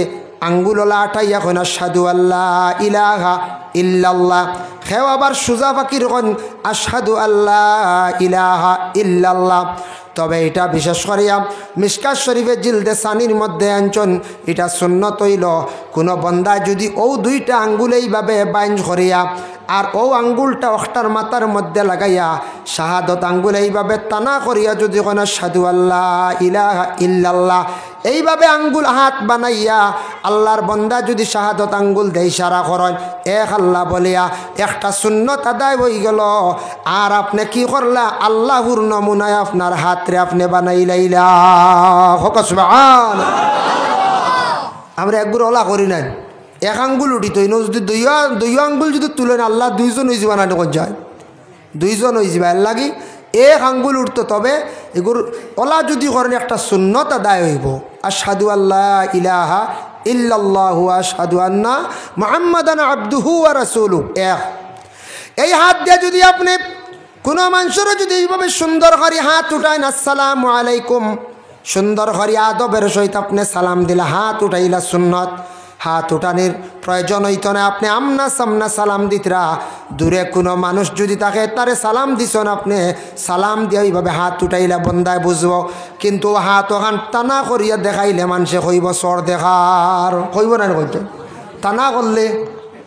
আঙ্গুলওয়ালা আটাই এখন আশহাদু আল্লাহ ইলাহা ইল্লাল্লাহ। খেও আবার সুজা পাখির এখন আশহাদু আল্লাহ ইলাহা ইল্লাল্লাহ। তবে এটা বিশেষ করিয়া মিশকাত শরীফের জিলদে সানির মধ্যে আনছন, এটা সুন্নত হইল কোনো বন্দা যদি ও 2টা আঙ্গুল এইভাবে বাইন করিয়া আর ও আঙ্গুলটা অখটার মাথার মধ্যে লাগাইয়া শাহাদত আঙ্গুল এইভাবে টানা করিয়া যদি কোন আশহাদু আল্লাহ ইলাহা ইল্লাল্লাহ এইভাবে আঙ্গুল হাত বানাইয়া আল্লাহর বন্দা যদি শাহাদত আঙ্গুল দেয় ইশারা করেন এক আল্লাহ বলিয়া একটা সুন্নত আদায় হয়ে গেল। আর আপনি কি করলা, আল্লাহর নমুনায় আপনার হাতরে আপনি বানাই লাইলা। সুবহানাল্লাহ। আমরা একবার ওলা করি নাই, এক আঙ্গুল উঠিত যদি দুই আঙ্গুল যদি তুলেন আল্লাহ 2জন হয়ে যাবা না যায়, 2জন হয়ে যাবা। এর লাগি এক আঙ্গুল উঠতো। তবে এগুর ওলা যদি করেন একটা সুন্নত আদায় হইব, আশহাদু আল্লাহ ইলাহা ইল্লাল্লাহু আশহাদু আন্না মুহাম্মাদান আবদুহু ওয়া রাসূলুহু। এই হাত দিয়ে যদি আপনি কোনো মানুষের যদি এইভাবে সুন্দর করে হাত উঠায় আসসালামু আলাইকুম, সুন্দর করে আদবের সহিত আপনি সালাম দিলা, হাত উঠাইলা সুন্নত। হাত উঠানোর প্রয়োজন হইত না, আপনি আমনা সামনা সালাম দিতরা। দূরে কোনো মানুষ যদি থাকে তারে সালাম দিছেন, আপনি সালাম দিয়ে এইভাবে হাত উঠাইলে বন্দায় বুঝব। কিন্তু হাত ওখান টানা করিয়া দেখাইলে মানুষে কইব চর দেখার, কইব না কইত টানা করলে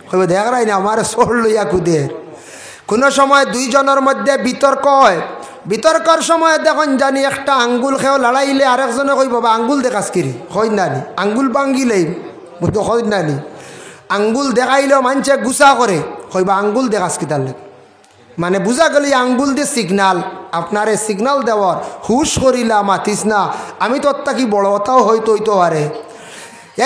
কইব দেখাই না আমার চর লইয়া কুদে। কোনো সময় 2জনের মধ্যে বিতর্ক হয়, বিতর্কর সময় দেখুন জানি একটা আঙ্গুল খেয়েও লড়াইলে আরেকজনে কইব বা আঙ্গুল দেখাস কিরি, কই নানি আঙ্গুল ভাঙ্গিলেই তো কই নানি আঙ্গুল দেখাইলেও মানুষে গুছা করে, কইবা আঙ্গুল দেখাস কি তার মানে বুঝা গেলি আঙ্গুল দিয়ে সিগনাল, আপনারে সিগনাল দেওয়ার হুশ করিলা মাতিস না, আমি তোর কি বড় কথাও হয়তো হইতো আরে।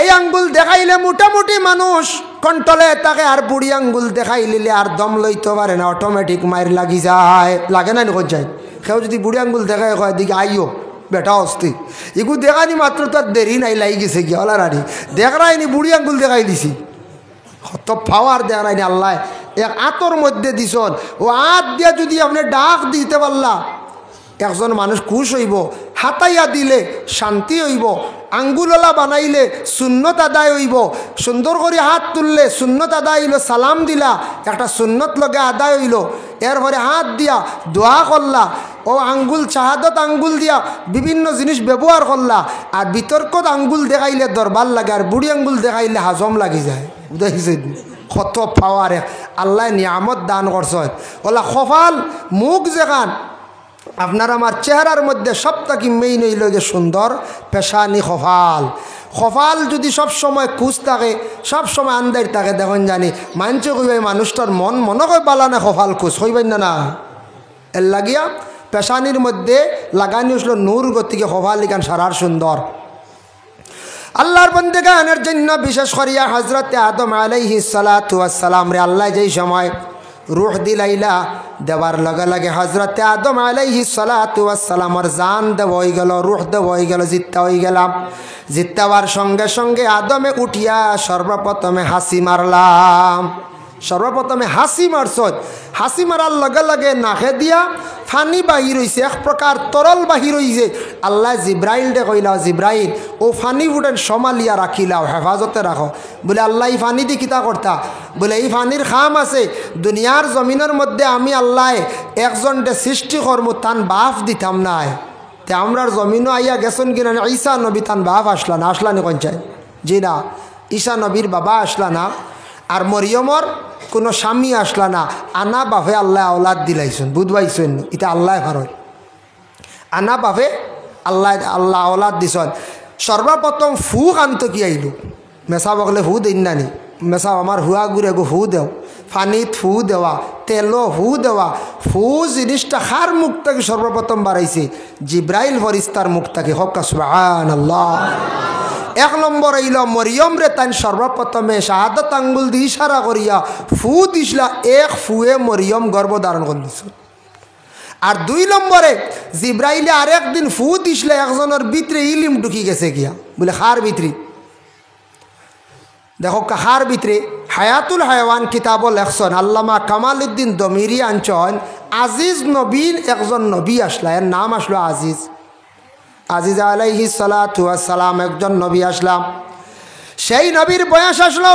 এই আঙ্গুল দেখাইলে মোটামুটি মানুষ কন্ট্রোলে তাকে, আর বুড়ি আঙ্গুল দেখাইলে আর দম লইতে পারে না, অটোমেটিক মায়ের লাগি যায়, লাগে না নিখোঁজ যায়। কেউ যদি বুড়ি আঙ্গুল দেখায় কয় দিকে আইও বেটা অস্তি, এগু দেখানি মাত্র তার দেরি নাই লাগি গেছে কি হলার আনি দেখাইনি বুড়ি আঙ্গুল দেখাই দিছি, কত পাওয়ার দেখাইনি আল্লাহ এক আতর মধ্যে দিছন। ও আত দিয়া যদি আপনি ডাক দিতে পারলা একজন মানুষ খুশ হইব, হাতাইয়া দিলে শান্তি হইব, আঙ্গুললা বানাইলে সুন্নত আদায় হইব, সুন্দর করে হাত তুললে সুন্নত আদায় হইল, সালাম দিলা একটা সুন্নত লগে আদায় হইল। এরপরে হাত দিয়া দোয়া করলা, ও আঙ্গুল শাহাদত আঙ্গুল দিয়া বিভিন্ন জিনিস ব্যবহার করলা, আর বিতর্কত আঙ্গুল দেখাইলে দরবার লাগে, আর বুড়ি আঙ্গুল দেখাইলে হাজম লাগি যায়। বুঝাইছেন কত পাওয়ার আল্লাহ নিয়ামত দান করছে। ওলা কপাল মুখ যেখান আপনার আমার চেহারার মধ্যে সবটাকে মেইন হইল যে সুন্দর পেশানি কপাল। কপাল যদি সব সময় খুশ থাকে, সব সময় আন্দার থাকে, দেখুন জানি মানছে কইবাই মানুষটার মনে কই বালা না কপাল খুশ হইবেন না। না এর লাগিয়া পেশানির মধ্যে লাগানি হইল নূর গতিকে কপাল ইখান সারার সুন্দর। আল্লাহর বন্দেগানের জন্য বিশেষ করিয়া হযরতে আদম আলাইহিস সালাতু ওয়াস সালাম রে আল্লাহ যেই সময় রূহ দিলাইলা, দেওয়ার লগে লগে হযরতে আদম আলাইহিস সালাতু ওয়াস সালামের জান দেব হয়ে গেল, রূহ দেব হয়ে গেল, জিত্তা হয়ে গেলাম। জিত্তাবার সঙ্গে সঙ্গে আদমে উঠিয়া সর্বপ্রথমে হাসি মারলাম। সর্বপ্রথমে হাসি মারছত। হাসি মারার লগে লগে নাকে দিয়া ফানি বাহির হইছে, এক প্রকার তরল বাহির হইছে। আল্লাহ জিব্রাইল ডে কইলাও, জিব্রাইল ও ফানি ফুটেন সমালিয়া রাখিলাও, হেফাজতে রাখো। বলে আল্লাহ এই ফানি দি কিতা করতা? বলে এই ফানির খাম আছে, দুনিয়ার জমিনের মধ্যে আমি আল্লাহ একজনটে সৃষ্টি করমু, তান বাফ দিতাম নাই। তে আমরার জমিনও আইয়া গেছেন কিনা? ঈসা নবী তান বাপ আসলা না, আসলা নি কঞ্চায়? জি না, ঈসা নবীর বাবা আসলা না, আর মরিয়মর কোনো স্বামী আসলা না। আনা বাপে আল্লাহ আওলাদ দিলাইছেন, বুধবাইছেন এটা আল্লাহ ভারত। আনা বাপে আল্লাহ আওলাদ দিছেন। সর্বপ্রথম ফু কান্ত কি আইল, মেসা বকলে ফু দিন নানি, মেসা আমার হুয়া গুড়ে গো ফু দেও, ফানিত ফু দেওয়া, তেলও ফু দেওয়া। ফু জিনিসটা খার মুখ থেকে সর্বপ্রথম বাড়াইছে জিব্রাইল ফরিস্তার মুখ থেকে। হক্কা সুবহানাল্লাহ। এক নম্বর আইল মরিয়ম রে, তাই সর্বপ্রথমে শাহাদত আঙ্গুল দিয়ে ইশারা করিয়া ফু দিসলা, এক ফুয়ে মরিয়ম গর্ভধারণ করিস। আর দুই নম্বরে জিব্রাইলে আরেক দিন ফু দিসলে একজনের ভিতরে ইলিম ঢুকি গেছে গিয়া, বলে খার ভিতরে দেখো কাহার ভিতরে। হায়াতুল হায়াওয়ান কিতাব লেখছেন আল্লামা কামাল উদ্দিন দমিরি আনছেন, আজিজ নবীর একজন নবী আসলা, এর নাম আসলো আজিজ। আজিজ আলাইহিস সালাতু ওয়াস সালাম একজন নবী আসলাম। সেই নবীর বয়স আসলো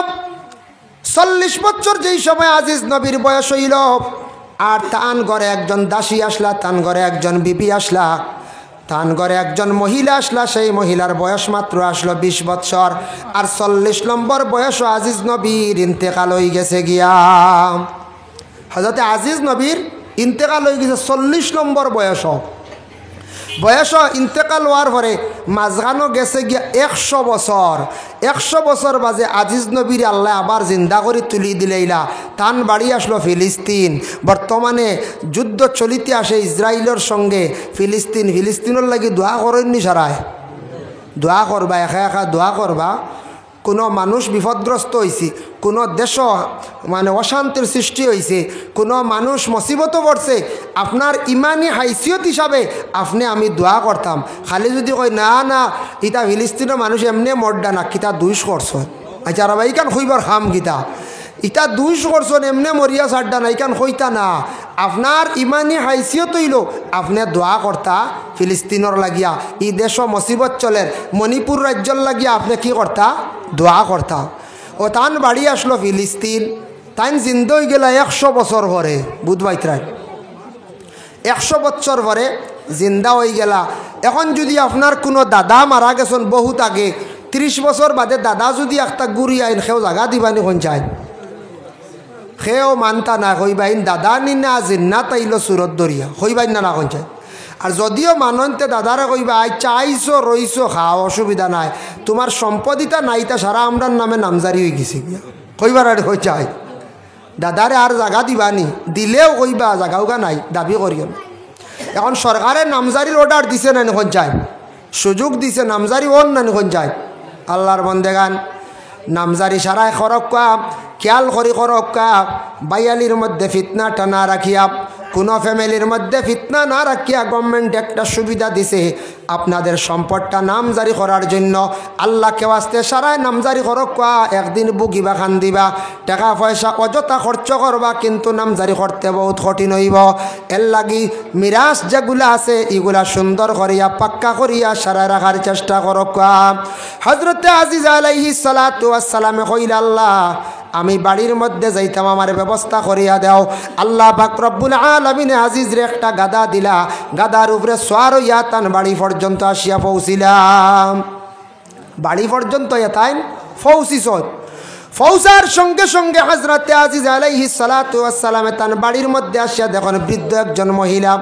40 বছর। যেই সময় আজিজ নবীর বয়স হইল, আর তান ঘরে একজন দাসী আসলা, তান ঘরে একজন বিবি আসলা, তান ঘরে একজন মহিলা আসলা। সেই মহিলার বয়স মাত্র আসলো 20 বছর। আর 40 নম্বর বয়স আজিজ নবীর ইন্তেকাল হয়ে গেছে গিয়া। হযরতে আজিজ নবীর ইন্তেকাল হয়ে গেছে 40 নম্বর বয়স। ইন্তেকাল হওয়ার পরে মাঝখানো গেছে গিয়া 100 বছর। 100 বছর বাজে আজিজ নবীর আল্লাহ আবার জিন্দা করে তুলি দিলেইলা। তান বাড়ি আসলো ফিলিস্তিন। বর্তমানে যুদ্ধ চলিতে আসে ইসরায়েলের সঙ্গে ফিলিস্তিনের লাগি দোয়া করেননি সারায়? দোয়া করবা, একা একা দোয়া করবা। কোনো মানুষ বিপদগ্রস্ত হয়েছে, কোনো দেশ মানে অশান্তির সৃষ্টি হয়েছে, কোনো মানুষ মুসিবত পড়ছে, আপনার ইমানি হাইসিয়ত হিসাবে আপনি আমি দোয়া করতাম। খালি যদি কই না না ইটা ফিলিস্তিনের মানুষ এমনি মরডা না, কিতা দুইশ করছো, আচ্ছা আর এইখান হইবার খাম কিতা ইটা দুইশ করছেন এমনি মরিয়া ছাড়ডা না, এইখান হইতা না। আপনার ইমানি হাইসিয়ত হইল আপনি দোয়া করতা ফিলিস্তিনের লাগিয়া। ই দেশ মুসিবত চলের, মণিপুর রাজ্যর লাগিয়া আপনি কি করতা? দোয়া করতা। ও তান বাড়ি আসলো ফিলিস্তিন। তাই জিন্দা হয়ে গেলা 100 বছর পরে। বুধবাইত্রায় 100 বছর পরে জিন্দা হয়ে গেলা। এখন যদি আপনার কোনো দাদা মারা গেছেন বহুত আগে, 30 বছর বাদে দাদা যদি একটা গুড়ি আইন সেও জায়গা দিবানি কোন চাই, সেও মানতা না, হইবাইন দাদা নি না জিন্না তাইল সুরত দরিয়া, হইবাইন না না কোন চাই। আর যদিও মানতে দাদারে কইবা আচ্ছা আইসো রইসো খাও, অসুবিধা নাই, তোমার সম্পদিতা নাইতা সারা আমরার নামে নামজারি হয়ে গেছে গিয়া, কইবার আর হয়ে চাই দাদারে আর জায়গা দিবানি, দিলেও কইবা জায়গাওগা নাই, দাবি করিও না। এখন সরকারে নামজারির অর্ডার দিছে না নিখন চাই, সুযোগ দিছে নামজারি ওন না নিখন চাই। আল্লাহর বন্দেগান নামজারি সারাই খরক্কা খেয়াল করি খরক্কা, বাইয়ালির মধ্যে ফিতনা টানা রাখিয়া, কোনো ফ্যামিলির মধ্যে ফিতনা না রাখিয়া গভর্নমেন্ট একটা সুবিধা দিছে আপনাদের সম্পদটা নামজারি করার জন্য। আল্লাহকে ওয়াস্তে সারায় নামজারি করক্কা, একদিন বুকিবা খান দিবা, টাকা পয়সা অযথা খরচ করবা, কিন্তু নামজারি করতে বহুত কঠিন হইব। এর লাগি মিরাজ যেগুলা আছে এগুলা সুন্দর করিয়া পাক্কা করিয়া সারায় রাখার চেষ্টা করক্কা। হযরতে আজিজ আলাইহিস সালাতু ওয়াস সালামে কইলা আল্লাহ আমি বাড়ির মধ্যে যাইতাম, আমার ব্যবস্থা করিয়া দাও। আল্লাহ পাক রব্বুল আলামিন আজিজ রে একটা গাদা দিলা, গাদার উপরে সোয়ার হইয়া তান বাড়ি পর্যন্ত আসিয়া পৌঁছিলাম। বাড়ি পর্যন্ত এতাই পৌঁছিস। ফৌসার সঙ্গে সঙ্গে হযরতে আজিজ আলাইহিস সালাতু ওয়াস সালামে তান বাড়ির মধ্যে আসিয়া দেখেন বৃদ্ধ একজন মহিলা।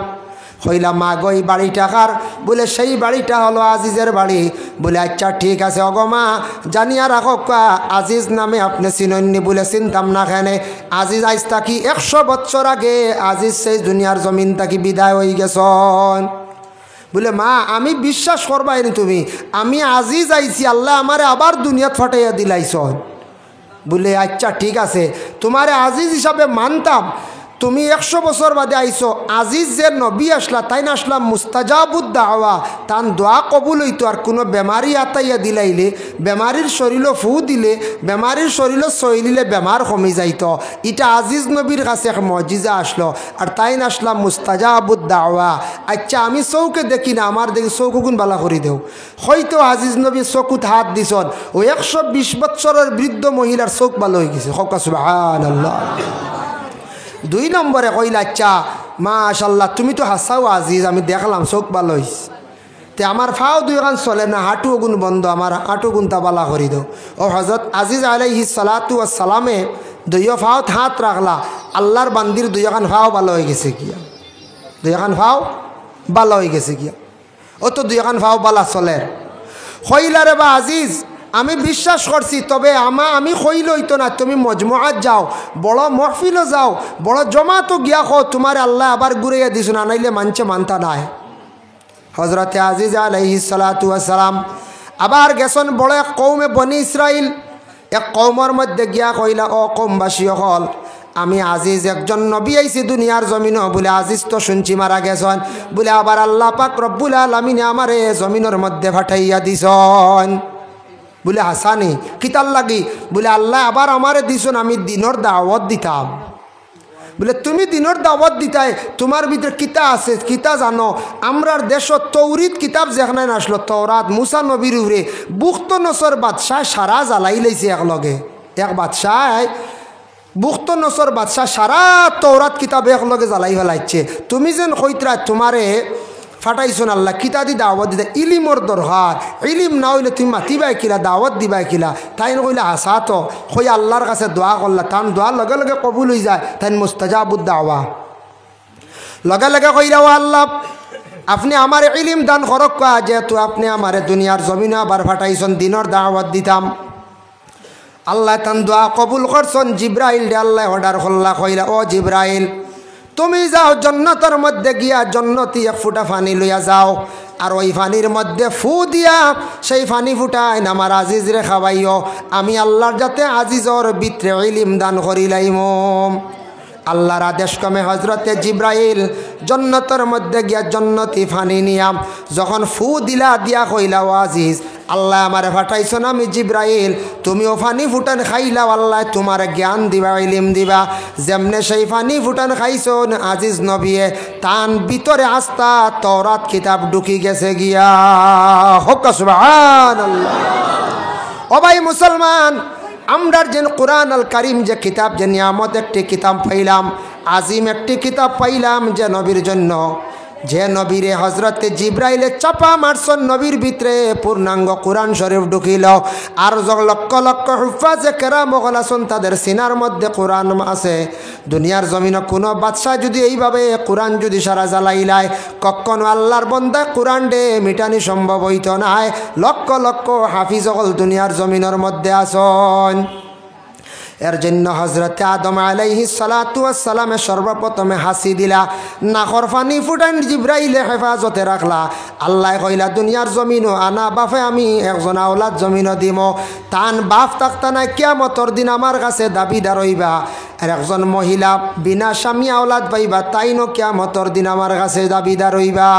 হইলা মা গো এই বাড়িটা কার? বলে সেই বাড়িটা হলো আজিজের বাড়ি। বলে আচ্ছা ঠিক আছে ওগো মা, জানিয়া রাখো আজিজ নামে আপনি চিনননি? বলে চিনতাম না। কেনে? আজিজ আইজ থাকি 100 বছর আগে আজিজ সেই দুনিয়ার জমিন থাকি বিদায় হয়ে গেছন। বলে মা আমি বিশ্বাস করবাইনি তুমি, আমি আজিজ আইছি, আল্লাহ আমারে আবার দুনিয়াত ফাটাইয়া দিলাইছন। বলে আচ্ছা ঠিক আছে, তোমারে আজিজ হিসাবে মানতাম, তুমি 100 বছর বাদে আইছো। আজিজ যে নবী আসলা তাই না আসলাম মুস্তাজাবুদ দাওয়া, তান দোয়া কবুল হইতো। আর কোনো বেমারি আতাইয়া দিলাইলে, বেমারির শরীরও ফু দিলে, বেমারির শরীরও সইলিলে বেমার কমে যাইতো। এটা আজিজ নবীর কাছে এক মজিজা আসলো, আর তাই না আসলাম মুস্তাজাবুদ দাওয়া। আচ্ছা আমি চৌকে দেখি না, আমার দেখি চৌকুগুন বালা করে দেও। হয়তো আজিজ নবী চকুত হাত দিছন, ও 120 বছরের বৃদ্ধ মহিলার চোখ ভালো হয়ে গেছে। হকা সুবহানাল্লাহ। 2 নম্বরে কইলা আচ্ছা মাশাল্লাহ তুমি তো হাসাও আজিজ, আমি দেখলাম চোখ ভালো হইস, তে আমার ফাও 2 কান চলে না, হাঁটু গুণ বন্ধ, আমার হাঁটু গুণটা বালা করি দাও। ও হযরত আজিজ আলাইহিস সালাতু ওয়াস সালামে 2 ফাওত হাত রাখলা, আল্লাহর বান্দির 2 কান ফাও ভালো হয়ে গেছে গিয়া, 2 কান ফাও ভালো হয়ে গেছে গিয়া। ও তো 2 কান ফাও বালা চলে। কইলা রে বা আজিজ আমি বিশ্বাস করছি, তবে আমি কইল হইতো না, তুমি মজমুআত যাও, বড় মহফিলও যাও, বড় জমাতো গিয়া খো, তোমার আল্লাহ আবার ঘুরাইয়া দিছ না, নাইলে মানছে মানতা নাই। হযরতে আজিজ আলাইহিস সালাতু ওয়াস সালাম আবার গেছন বড় এক কওমে বনি ইসরাইল। এক কওমের মধ্যে গিয়া কইলা ও কওমবাসী হল, আমি আজিজ একজন নবী আইছি দুনিয়ার জমিনও। বলে আজিজ তো শুনছি মারা গেছন। বলে আবার আল্লাহ পাক রব্বুল আলামিন আমারে জমিনের মধ্যে পাঠাইয়া দিছন। বলে হাসানি কিতার লাগি? বলে আল্লাহ আবার আমারে দিছন, আমি দিনের দাওয়াত দিতাম। বলে তুমি দিনের দাওয়াত দিতাই, তোমার ভিতরে কিতা আছে কিতা জানো? আমরার দেশত তৌরিত কিতাব যেখানে আসলো, তওরাত মুসা নবীর উপরে বুখত নসর বাদশাহ সারা জ্বালাই লাইছে একলগে। এক বাদশাহ বুখত নসর বাদশাহ সারা তওরাত কিতাব একলগে জ্বালাই ফেলাইছে। তুমি যেন কইতরা তোমারে ফাটাইছুন আল্লাহ কিতা দি দাওয়াত দিতে, ইলিমর দরকার, ইলিম না হইলে তুমি মাতিবাই কিলা, দাওয়াত দিবাই কিলা? তাই কইলা হাসা তো কই আল্লাহর কাছে দোয়া করলা, তান দোয়ার লগে লগে কবুল হয়ে যায়, তাই মুস্তাজাবুদ দাওয়া। লগে লগে কইরা ও আল্লাহ আপনি আমার ইলিম দান করক, যেহেতু আপনি আমার দুনিয়ার জমিনে আবার ফাটাইছন, দিনের দাওয়াত দিতাম। আল্লাহ তান দোয়া কবুল করছন। জিব্রাইল রে আল্লাহ অর্ডার করলা, কইলা ও জিব্রাইল তুমি যাও জন্নতের মধ্যে গিয়া জন্নতি 1 ফুটা পানি লইয়া যাও, আর ওই পানির মধ্যে ফু দিয়া সেই পানি ফুটাই আমার আজিজ রে খাওয়াইও, আমি আল্লাহর যাতে আজিজর ভিতরে ইলম দান করিলাইম। আল্লাহর আদেশ ক্রমে হযরতে জিব্রাইল জন্নতের মধ্যে গিয়া জন্নতি পানি নিয়াম যখন ফু দিলা দিয়া কইলা ও আজিজ আল্লাহ আমারে ফাটাইছন, আমি জিব্রাইল তুমিও পানি ফুটান খাইলাও, আল্লাহ তোমার জ্ঞান দিবা, ইলিম দিবা। যেমনে সেই পানি ফুটান খাইছন আজিজ নবিয়ে তান ভিতরে আস্থা তওরাত কিতাব ঢুকি গেছে গিয়া। হক সুবহানাল্লাহ। ও ভাই মুসলমান, আমরার যেন কোরআন আল কারিম যে কিতাব, যে নিয়ামত একটি কিতাব পাইলাম, আজিম একটি কিতাব পাইলাম, যে নবীর জন্য, যে নবীরে হজরতে জিব্রাইলে চাপা মারছন নবীর ভিতরে পূর্ণাঙ্গ কোরআন শরীফ ঢুকিল। আর লক্ষ লক্ষ হুফাজে কেরাম আছেন, তাদের সিনার মধ্যে কোরআন আছে। দুনিয়ার জমিনে কোনো বাদশাহ যদি এইভাবে কোরআন যদি সারা জ্বালাইলায়, কখনো আল্লাহর বন্দায় কোরআন ডে মিটানি সম্ভব হইত নাই। লক্ষ লক্ষ হাফিজ হল দুনিয়ার জমিনের মধ্যে আসন। এর জন্য হজরতে আদম আলাইহিস সালাতু ওয়াস সালামে সর্বপ্রথমে হাসি দিলা, নাকর পানি ফুটান জিব্রাইলে হেফাজতে রাখলা। আল্লাহ কইলা দুনিয়ার জমিনও আনা বাপে আমি একজন আওলাদ জমিনও দিম, তান বাপ থাকতা নাই কিয়ামতর দিন আমার কাছে দাবিদার হইবা। আর একজন মহিলা বিনা স্বামী আওলাদ পাইবা, তাইনো কিয়ামতর দিন আমার কাছে দাবিদার হইবা।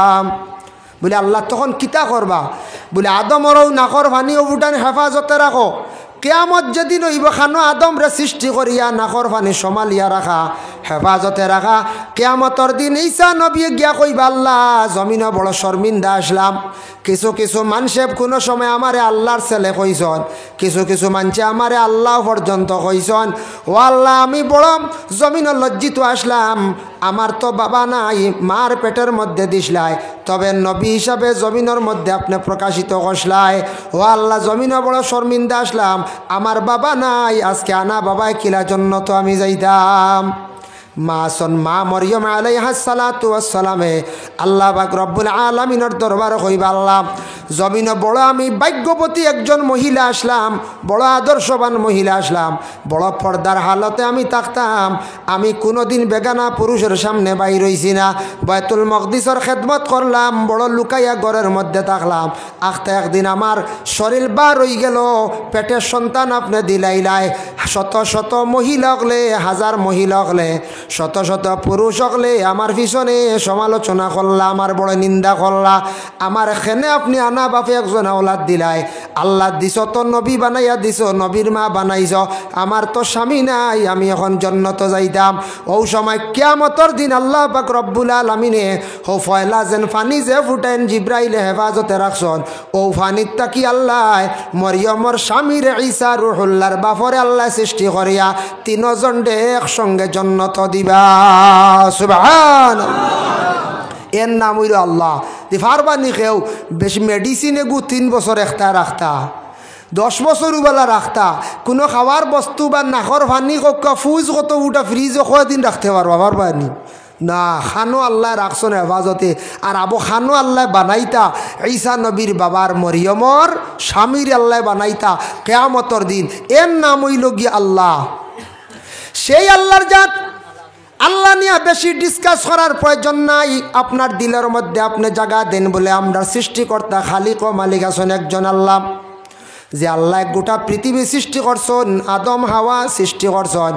বলে আল্লাহ তখন কিতা করবা? বলে আদমরও নাকর পানিও ফুটান হেফাজতে রাখো, কিয়ামত যেদিন হইব খানো আদম রে সৃষ্টি করিয়া নাকর পানি সমালিয়া রাখা, হেফাজতে রাখা। কিয়ামতর দিন ঈসা নবী গিয়া কইবা আল্লাহ জমিনে বড় শর্মিন্দা আসলাম। কিছু কিছু মানুষে কোনো সময় আমারে আল্লাহর ছেলে কইছন, কিছু কিছু মানুষে আমারে আল্লাহ পর্যন্ত কইছন। ও আল্লাহ আমি বড় জমিনে লজ্জিত আসলাম, আমার তো বাবা নাই, মার পেটের মধ্যে দিসলাই, তবে নবী হিসাবে জমিনের মধ্যে আপনি প্রকাশিত করসলাই। ও আল্লাহ জমিনে বড় শর্মিন্দা আসলাম, আমার বাবা নাই, আজকে আনা বাবায় কিলা জন্য তো আমি যাইতাম। মা মরিয়ম আলাইহিস সালাতু ওয়াস সালামে আল্লাহ পাক রব্বুল আলামিনের দরবারে কইবা আল্লাহ জমিনে বড় আমি ভাগ্যবতী একজন মহিলা আসলাম, বড় আদর্শবান মহিলা আসলাম, বড় পর্দার হালতে আমি থাকতাম, আমি কোনোদিন বেগানা পুরুষের সামনে বাইর হইছি না, বাইতুল মকদিসের খেদমত করলাম, বড় লুকাইয়া ঘরের মধ্যে থাকলাম। আখতে একদিন আমার শরীর বার হয়ে গেল, পেটের সন্তান আপনি দিলাইলাই, শত শত মহিলা হলে, হাজার মহিলা হলে, শত শত পুরুষ হলে আমার পিছনে সমালোচনা করলা, আমার বড় নিন্দা করলা, আমার এখানে আপনি আনা বাপে একজন আওলাদ দিলাই, আল্লাহ দিছ তো নবী বানাইয়া দিছ, নবীর মা বানাইছ, আমার তো স্বামী নাই, আমি এখন জন্নত যাইতাম। ও সময় কিয়ামতর দিন আল্লাহ পাক রব্বুল আলামিনে ও ফয়লা যেন ফানি যে ফুটাইন জিব্রাইলে হেফাজতে রাখছন, ও ফানির তাকি আল্লাহ মরিয়মর স্বামীর ঈসা রুহুল্লাহর বাপরে আল্লাহ সৃষ্টি করিয়া তিনজন ডে একসঙ্গে জন্নত দিবা। সুবহানাল্লাহ। এর নাম হইল আল্লাহ। ফারবানি খেও বেশি মেডিসিনে গু 3 বছর একটা রাখতা, 10 বছর বেলা রাখতা, কোনো খাওয়ার বস্তু বা নাকর পানি কক্কা ফুজ কত উঠা ফ্রিজে কয়দিন রাখতে পারবা, পারবানি না। খানো আল্লাহ রাখছেন হেফাজতে, আর আবু খানো আল্লাহ বানাইতা ঈসা নবীর বাবার মরিয়মর স্বামীর আল্লাহ বানাইতা কিয়ামতর দিন। এর নাম হইল গিয়ে আল্লাহ। সেই আল্লাহর জাত, আল্লাহ নিয়ে বেশি ডিসকাস করার প্রয়োজন নাই। আপনার দিলের মধ্যে আপনি জায়গা দেন বলে আমরা সৃষ্টিকর্তা খালিক ও মালিক আছেন একজন আল্লাহ, যে আল্লাহ গোটা পৃথিবী সৃষ্টি করছেন, আদম হাওয়া সৃষ্টি করছেন,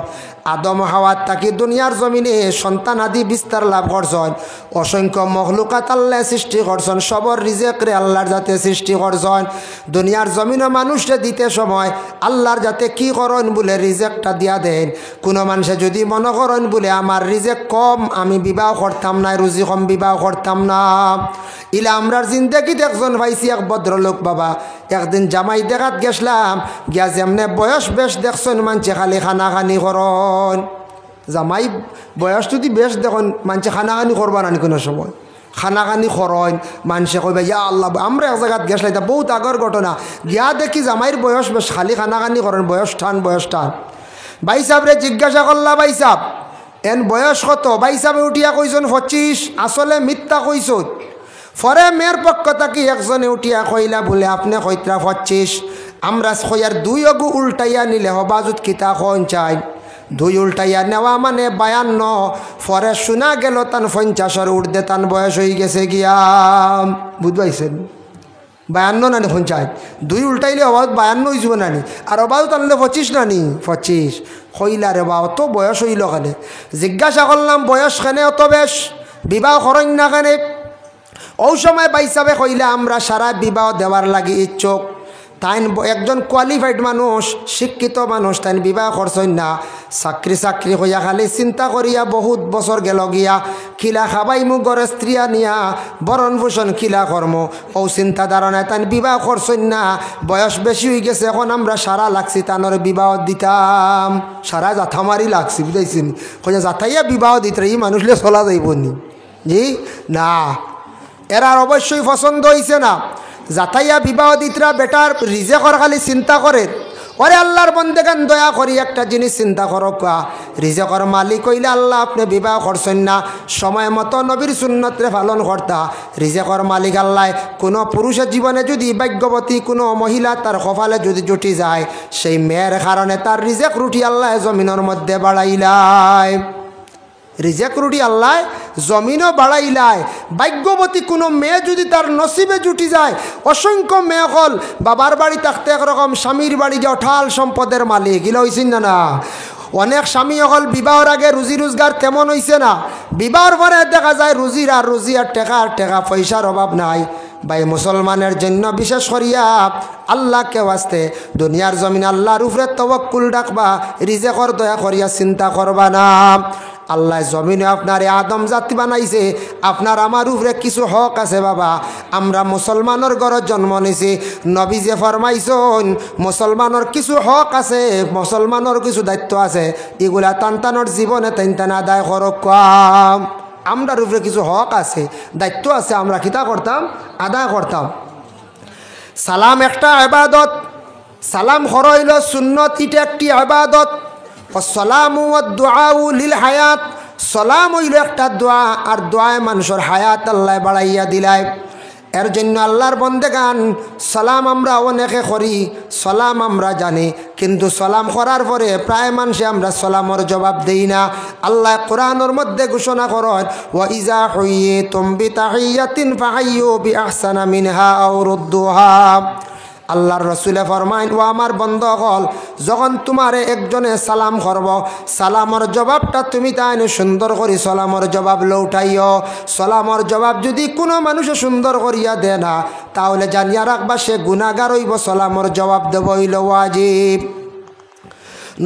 আদম হাওয়ার তাকে দুনিয়ার জমিনে সন্তান আদি বিস্তার লাভ করছেন, অসংখ্য মখলুকাত আল্লাহ সৃষ্টি করছেন, সবর রিজেকরে আল্লাহর যাতে সৃষ্টি করছেন। দুনিয়ার জমিনে মানুষকে দিতে সময় আল্লাহর যাতে কি করেন বলে রিজেকটা দিয়া দেন। কোনো মানুষে যদি মনে করেন বলে আমার রিজেক কম, আমি বিবাহ করতাম না, রুজি কম, বিবাহ করতাম না, ইলা আমরার জিন্দেগিতে একজন পাইছি এক ভদ্রলোক বাবা, একদিন জামাই দেখাত গেছিলাম, গিয়া যেমনে বয়স বেশ দেখছেন মানুষে খালি খানাখানি করন, জামাই বয়স যদি বেশ দেখুন মানুষে খানাখানি করবা না কোনো সময়, খানাখানি করন, মানুষে কইবা ইয়া আল্লাহ। আমরা এক জায়গাত গেছিলাম, এটা বহুত আগর ঘটনা, গিয়া দেখি জামাইয়ের বয়স বেশ, খালি খানাখানি করেন, বয়স টান বয়স টান। ভাই সাহেবরে জিজ্ঞাসা করলা ভাই সাহেব এন বয়স কত? ভাই সাহেবে উঠিয়া কইছেন 25, আসলে মিথ্যা কইছ। পরে মেয়ের পক্ষ থাকি একজনে উঠিয়া কইলা বলে আপনি কইত্রা 25, আমরা কইয়ার 2 অগু উল্টাইয়া নিলে হবাজুত কিতা কন চাই, 2 উল্টাইয়া নেওয়া মানে 52। পরে শোনা গেল তান 50-এর উর্ধে তান বয়স হয়ে গেছে গিয়া, বুঝবাইছেন? 52 নানি 50, 2 উল্টাইলে অবাধ 52 হয়ে যাব নানি, আর অবাধ আনলে 25 নানি 25। কইলা রে বা অত বয়স হইল কেনে? জিজ্ঞাসা করলাম বয়স কেনে অত বেশ, বিবাহ করেন না কেনে? ওই সময় বাইসাবে কইলা আমরা সারা বিবাহ দেওয়ার লাগে ইচ্ছুক। তাইন একজন কোয়ালিফাইড মানুষ, শিক্ষিত মানুষ, তাইন বিবাহ করছেন না, চাকরি হইয়া খালি চিন্তা করিয়া বহুত বছর গেল গিয়া, খিলা খাবাই মু ঘরে স্ত্রী আনিয়া বরণ পোষণ খিলা কর্ম, ও চিন্তা ধারণায় তাইন বিবাহ করছেন না। বয়স বেশি হয়ে গেছে, এখন আমরা সারা লাগছি তানোর বিবাহ দিতাম, সারা জাথামারি লাগছি, বুঝাইছেন? কইয়া জাথাইয়া বিবাহ দিতে এই মানুষলে চলা যাইব নি? জি না, এরার অবশ্যই পছন্দ হয়েছে না। জাতাইয়া বিবাহ দিতরা বেটার রিজেকর খালি চিন্তা করে। ওরে আল্লাহর বন্দেগান দয়া করি একটা জিনিস চিন্তা করো, রিজেকর মালিক হইলে আল্লাহ আপনি বিবাহ করছেন না, সময় মতো নবীর সুন্নতরে পালন করতা। রিজেকর মালিক আল্লাহ কোনো পুরুষের জীবনে যদি ভাগ্যবতী কোনো মহিলা তার কপালে যদি জুটি যায়, সেই মেয়ের কারণে তার রিজেক রুটি আল্লাহ জমিনের মধ্যে বাড়াইলায়, রিজেক রুটি আল্লাহ জমিনও বাড়াইলায়। ভাগ্যবতী কোনো মেয়ে যদি তার নসিবে জুটি যায়, অসংখ্য মেয়ে হল বাবার বাড়ি থাকতে একরকম, স্বামীর বাড়ি গিয়ে অঠাল সম্পদের মালিক, এগুলো হয়েছেন না? অনেক স্বামী হল বিবাহর আগে রুজি রোজগার তেমন হয়েছে না, বিবাহর পরে দেখা যায় রুজির আর রুজি আর টাকা পয়সার অভাব নাই। ভাই মুসলমানের জন্য বিশেষ করিয়া আল্লাহকে ওয়াস্তে দুনিয়ার জমিন আল্লাহর উপরে তওয়াক্কুল রাখবা, রিজেকর দয়া করিয়া চিন্তা করবা না। আল্লাহ জমিনে আপনার আদম জাতি বানাইছে, আপনার আমার উপরে কিছু হক আছে বাবা। আমরা মুসলমানের ঘরে জন্ম নিছি, নবী যে ফরমাইছেন মুসলমানের কিছু হক আছে, মুসলমানের কিছু দায়িত্ব আছে, এগুলা তান্তানোর জীবনে তাইন আদায় করক। কাম আমরার উপরে কিছু হক আছে, দায়িত্ব আছে, আমরা কিতা করতাম, আদায় করতাম। সালাম একটা ইবাদত, সালাম হইল সুন্নত, এটা একটি ইবাদত। সালামু ওয়াদ দুআউ লিল হায়াত, সালাম হইল একটা দোয়া, আর দোয়ায় মানুষের হায়াত আল্লাহ বাড়াইয়া দিলায়। এর জন্য আল্লাহর বন্দেগান সালাম আমরা অনেকে করি, সালাম আমরা জানি, কিন্তু সালাম করার পরে প্রায় মানুষে আমরা সালামর জবাব দেই না। আল্লাহ কোরআনের মধ্যে ঘোষণা করেন, ওয়া ইজা হুইয়িতুম বিতাহিয়াতিন ফাহাইয়ু বিআহসানা মিনহা আও রুদ্দুহা। আল্লাহর রসুলে ফরমাইন, ও আমার বন্ধুগণ, যখন তোমারে একজনে সালাম করব, সালামর জবাবটা তুমি তাই সুন্দর করি সালামর জবাব লৌটাইও। সালামর জবাব যদি কোনো মানুষে সুন্দর করিয়া দেয় না, তাহলে জানিয়া রাখবা সে গুনাহগার হইব, সালামর জবাব দেব হইল ওয়াজিব।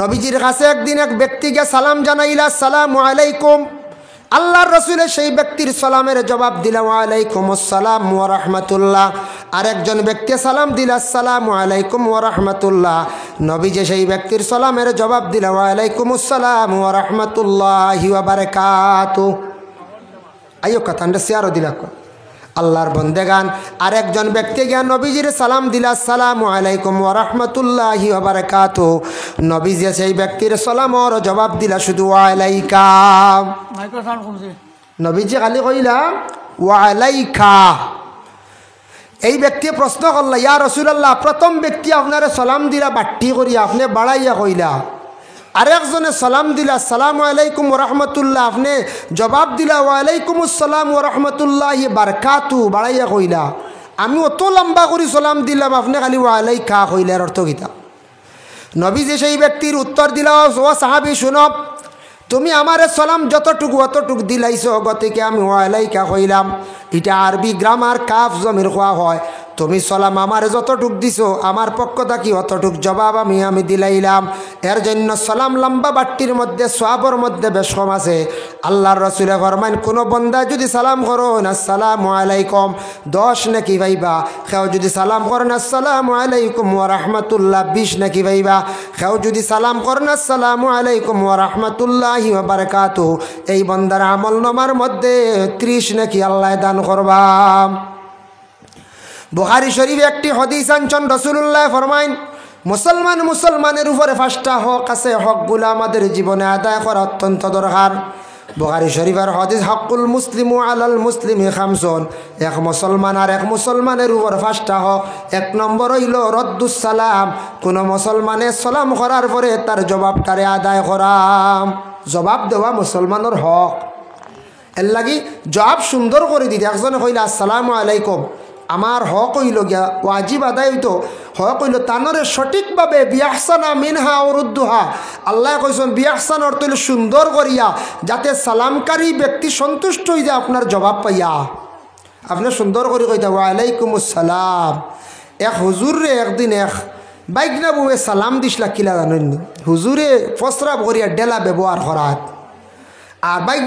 নবীজির কাছে একদিন এক ব্যক্তিকে সালাম জানাইলা, আসসালামু আলাইকুম। আল্লাহর রসুলের সেই ব্যক্তির সালামের জবাব দিলা, ওয়ালাইকুম আসসালাম ওয়া রাহমাতুল্লাহ। আরেকজন ব্যক্তি সালাম দিলা, আসসালামু আলাইকুম ওয়া রাহমাতুল্লাহ। নবী যে সেই ব্যক্তির সালামের জবাব দিলা, ওয়ালাইকুম আসসালাম ওয়া রাহমাতুল্লাহি ওয়া বারাকাতুহু। আইও কথা আমরা শেয়ারও দিলা। আল্লাহর বন্দেগান আরেকজন ব্যক্তি গিয়া নবীজির সালাম দিলা, আসসালামু আলাইকুম ওয়া রাহমাতুল্লাহি ওয়া বারাকাতুহু। নবীজি সেই ব্যক্তির সালামর জবাব দিলা শুধু ওয়ালাইকা। নবীজি খালি কইলা ওয়ালাইকা। এই ব্যক্তি প্রশ্ন করলা, ইয়া রাসূলুল্লাহ, প্রথম ব্যক্তি আপনারে সালাম দিলা বাট্টি করিয়া, আপনি বাড়াইয়া কইলা। আরেকজনে সালাম দিলা, আসসালামু আলাইকুম ওয়া রাহমাতুল্লাহ, আপনি জবাব দিলা ওয়ালাইকুম আসসালাম ওয়া রাহমাতুল্লাহি বারাকাতুহু, বাড়াইয়া কইলা। আমি অত লম্বা করে সালাম দিলাম, আপনি খালি ওয়ালাইকা কইলার অর্থ কিতা? নবী যে সেই ব্যক্তির উত্তর দিলা, ও সাহাবী শুনো, তুমি আমারে সালাম যতটুকু অতটুকু দিলাইছ, গতিকে আমি ওয়ালাইকা কইলাম। এটা আরবি গ্রামার কাফ জমির কোয়া হয়। তুমি সালাম আমারে যতটুক দিছো, আমার পক্ষ থাকি অতটুক জবাব আমি দিলাইলাম। এর জন্য সালাম লম্বা বাট্টির মধ্যে সওয়াবের মধ্যে বেশ কম আছে। আল্লাহর রাসূলে ফরমাইন, কোনো বান্দা যদি সালাম করেন আসসালামু আলাইকুম, 10 নেকি পাইবা। কেউ যদি সালাম করেন আসসালামু আলাইকুম ওয়া রাহমাতুল্লাহ, 20 নেকি পাইবা। কেউ যদি সালাম করেন আসসালামু আলাইকুম ওয়া রাহমাতুল্লাহি ওয়া বারাকাতুহু, এই বান্দার আমলনামার মধ্যে 30 নেকি আল্লাহ দান করবা। বুখারী শরীফে একটি হাদিস আনছেন, রাসূলুল্লাহ ফরমাইন, মুসলমানের উপরে 5টা হক আছে, হকগুলো আমাদের জীবনে আদায় করা অত্যন্ত দরকার। বুখারী শরীফের হাদিস, হকুল মুসলিমু আলাল মুসলিমি খামসুন, এক মুসলমান আর এক মুসলমানের উপর 5টা হক। 1 নম্বর হইল রদ্দুস সালাম, কোন মুসলমানে সালাম করার পরে তার জবাবটারে আদায় করা। জবাব দেওয়া মুসলমানের হক। এর লাগি জবাব সুন্দর করে দিতে, একজনে কইলা আসসালামু আলাইকুম, আমার হক হইল গিয়া ওয়াজিব আদায় হইতো, হক হইল তানরে সঠিকভাবে বিআহসানা মিনহা আও রুদ্দুহা। আল্লাহ কইছেন বিআহসান অর্থ হইল সুন্দর করিয়া, যাতে সালামকারী ব্যক্তি সন্তুষ্ট হয়ে যায় আপনার জবাব পাইয়া। আপনি সুন্দর করে কইতা ওয়ালাইকুম আসসালাম। এক হুজুরে একদিন এক বাইকনা বউয়ে সালাম দিসলা, কিলা জানেন? হুজুরে প্রস্রাব করিয়া ডেলা ব্যবহার করাত, আর বাইক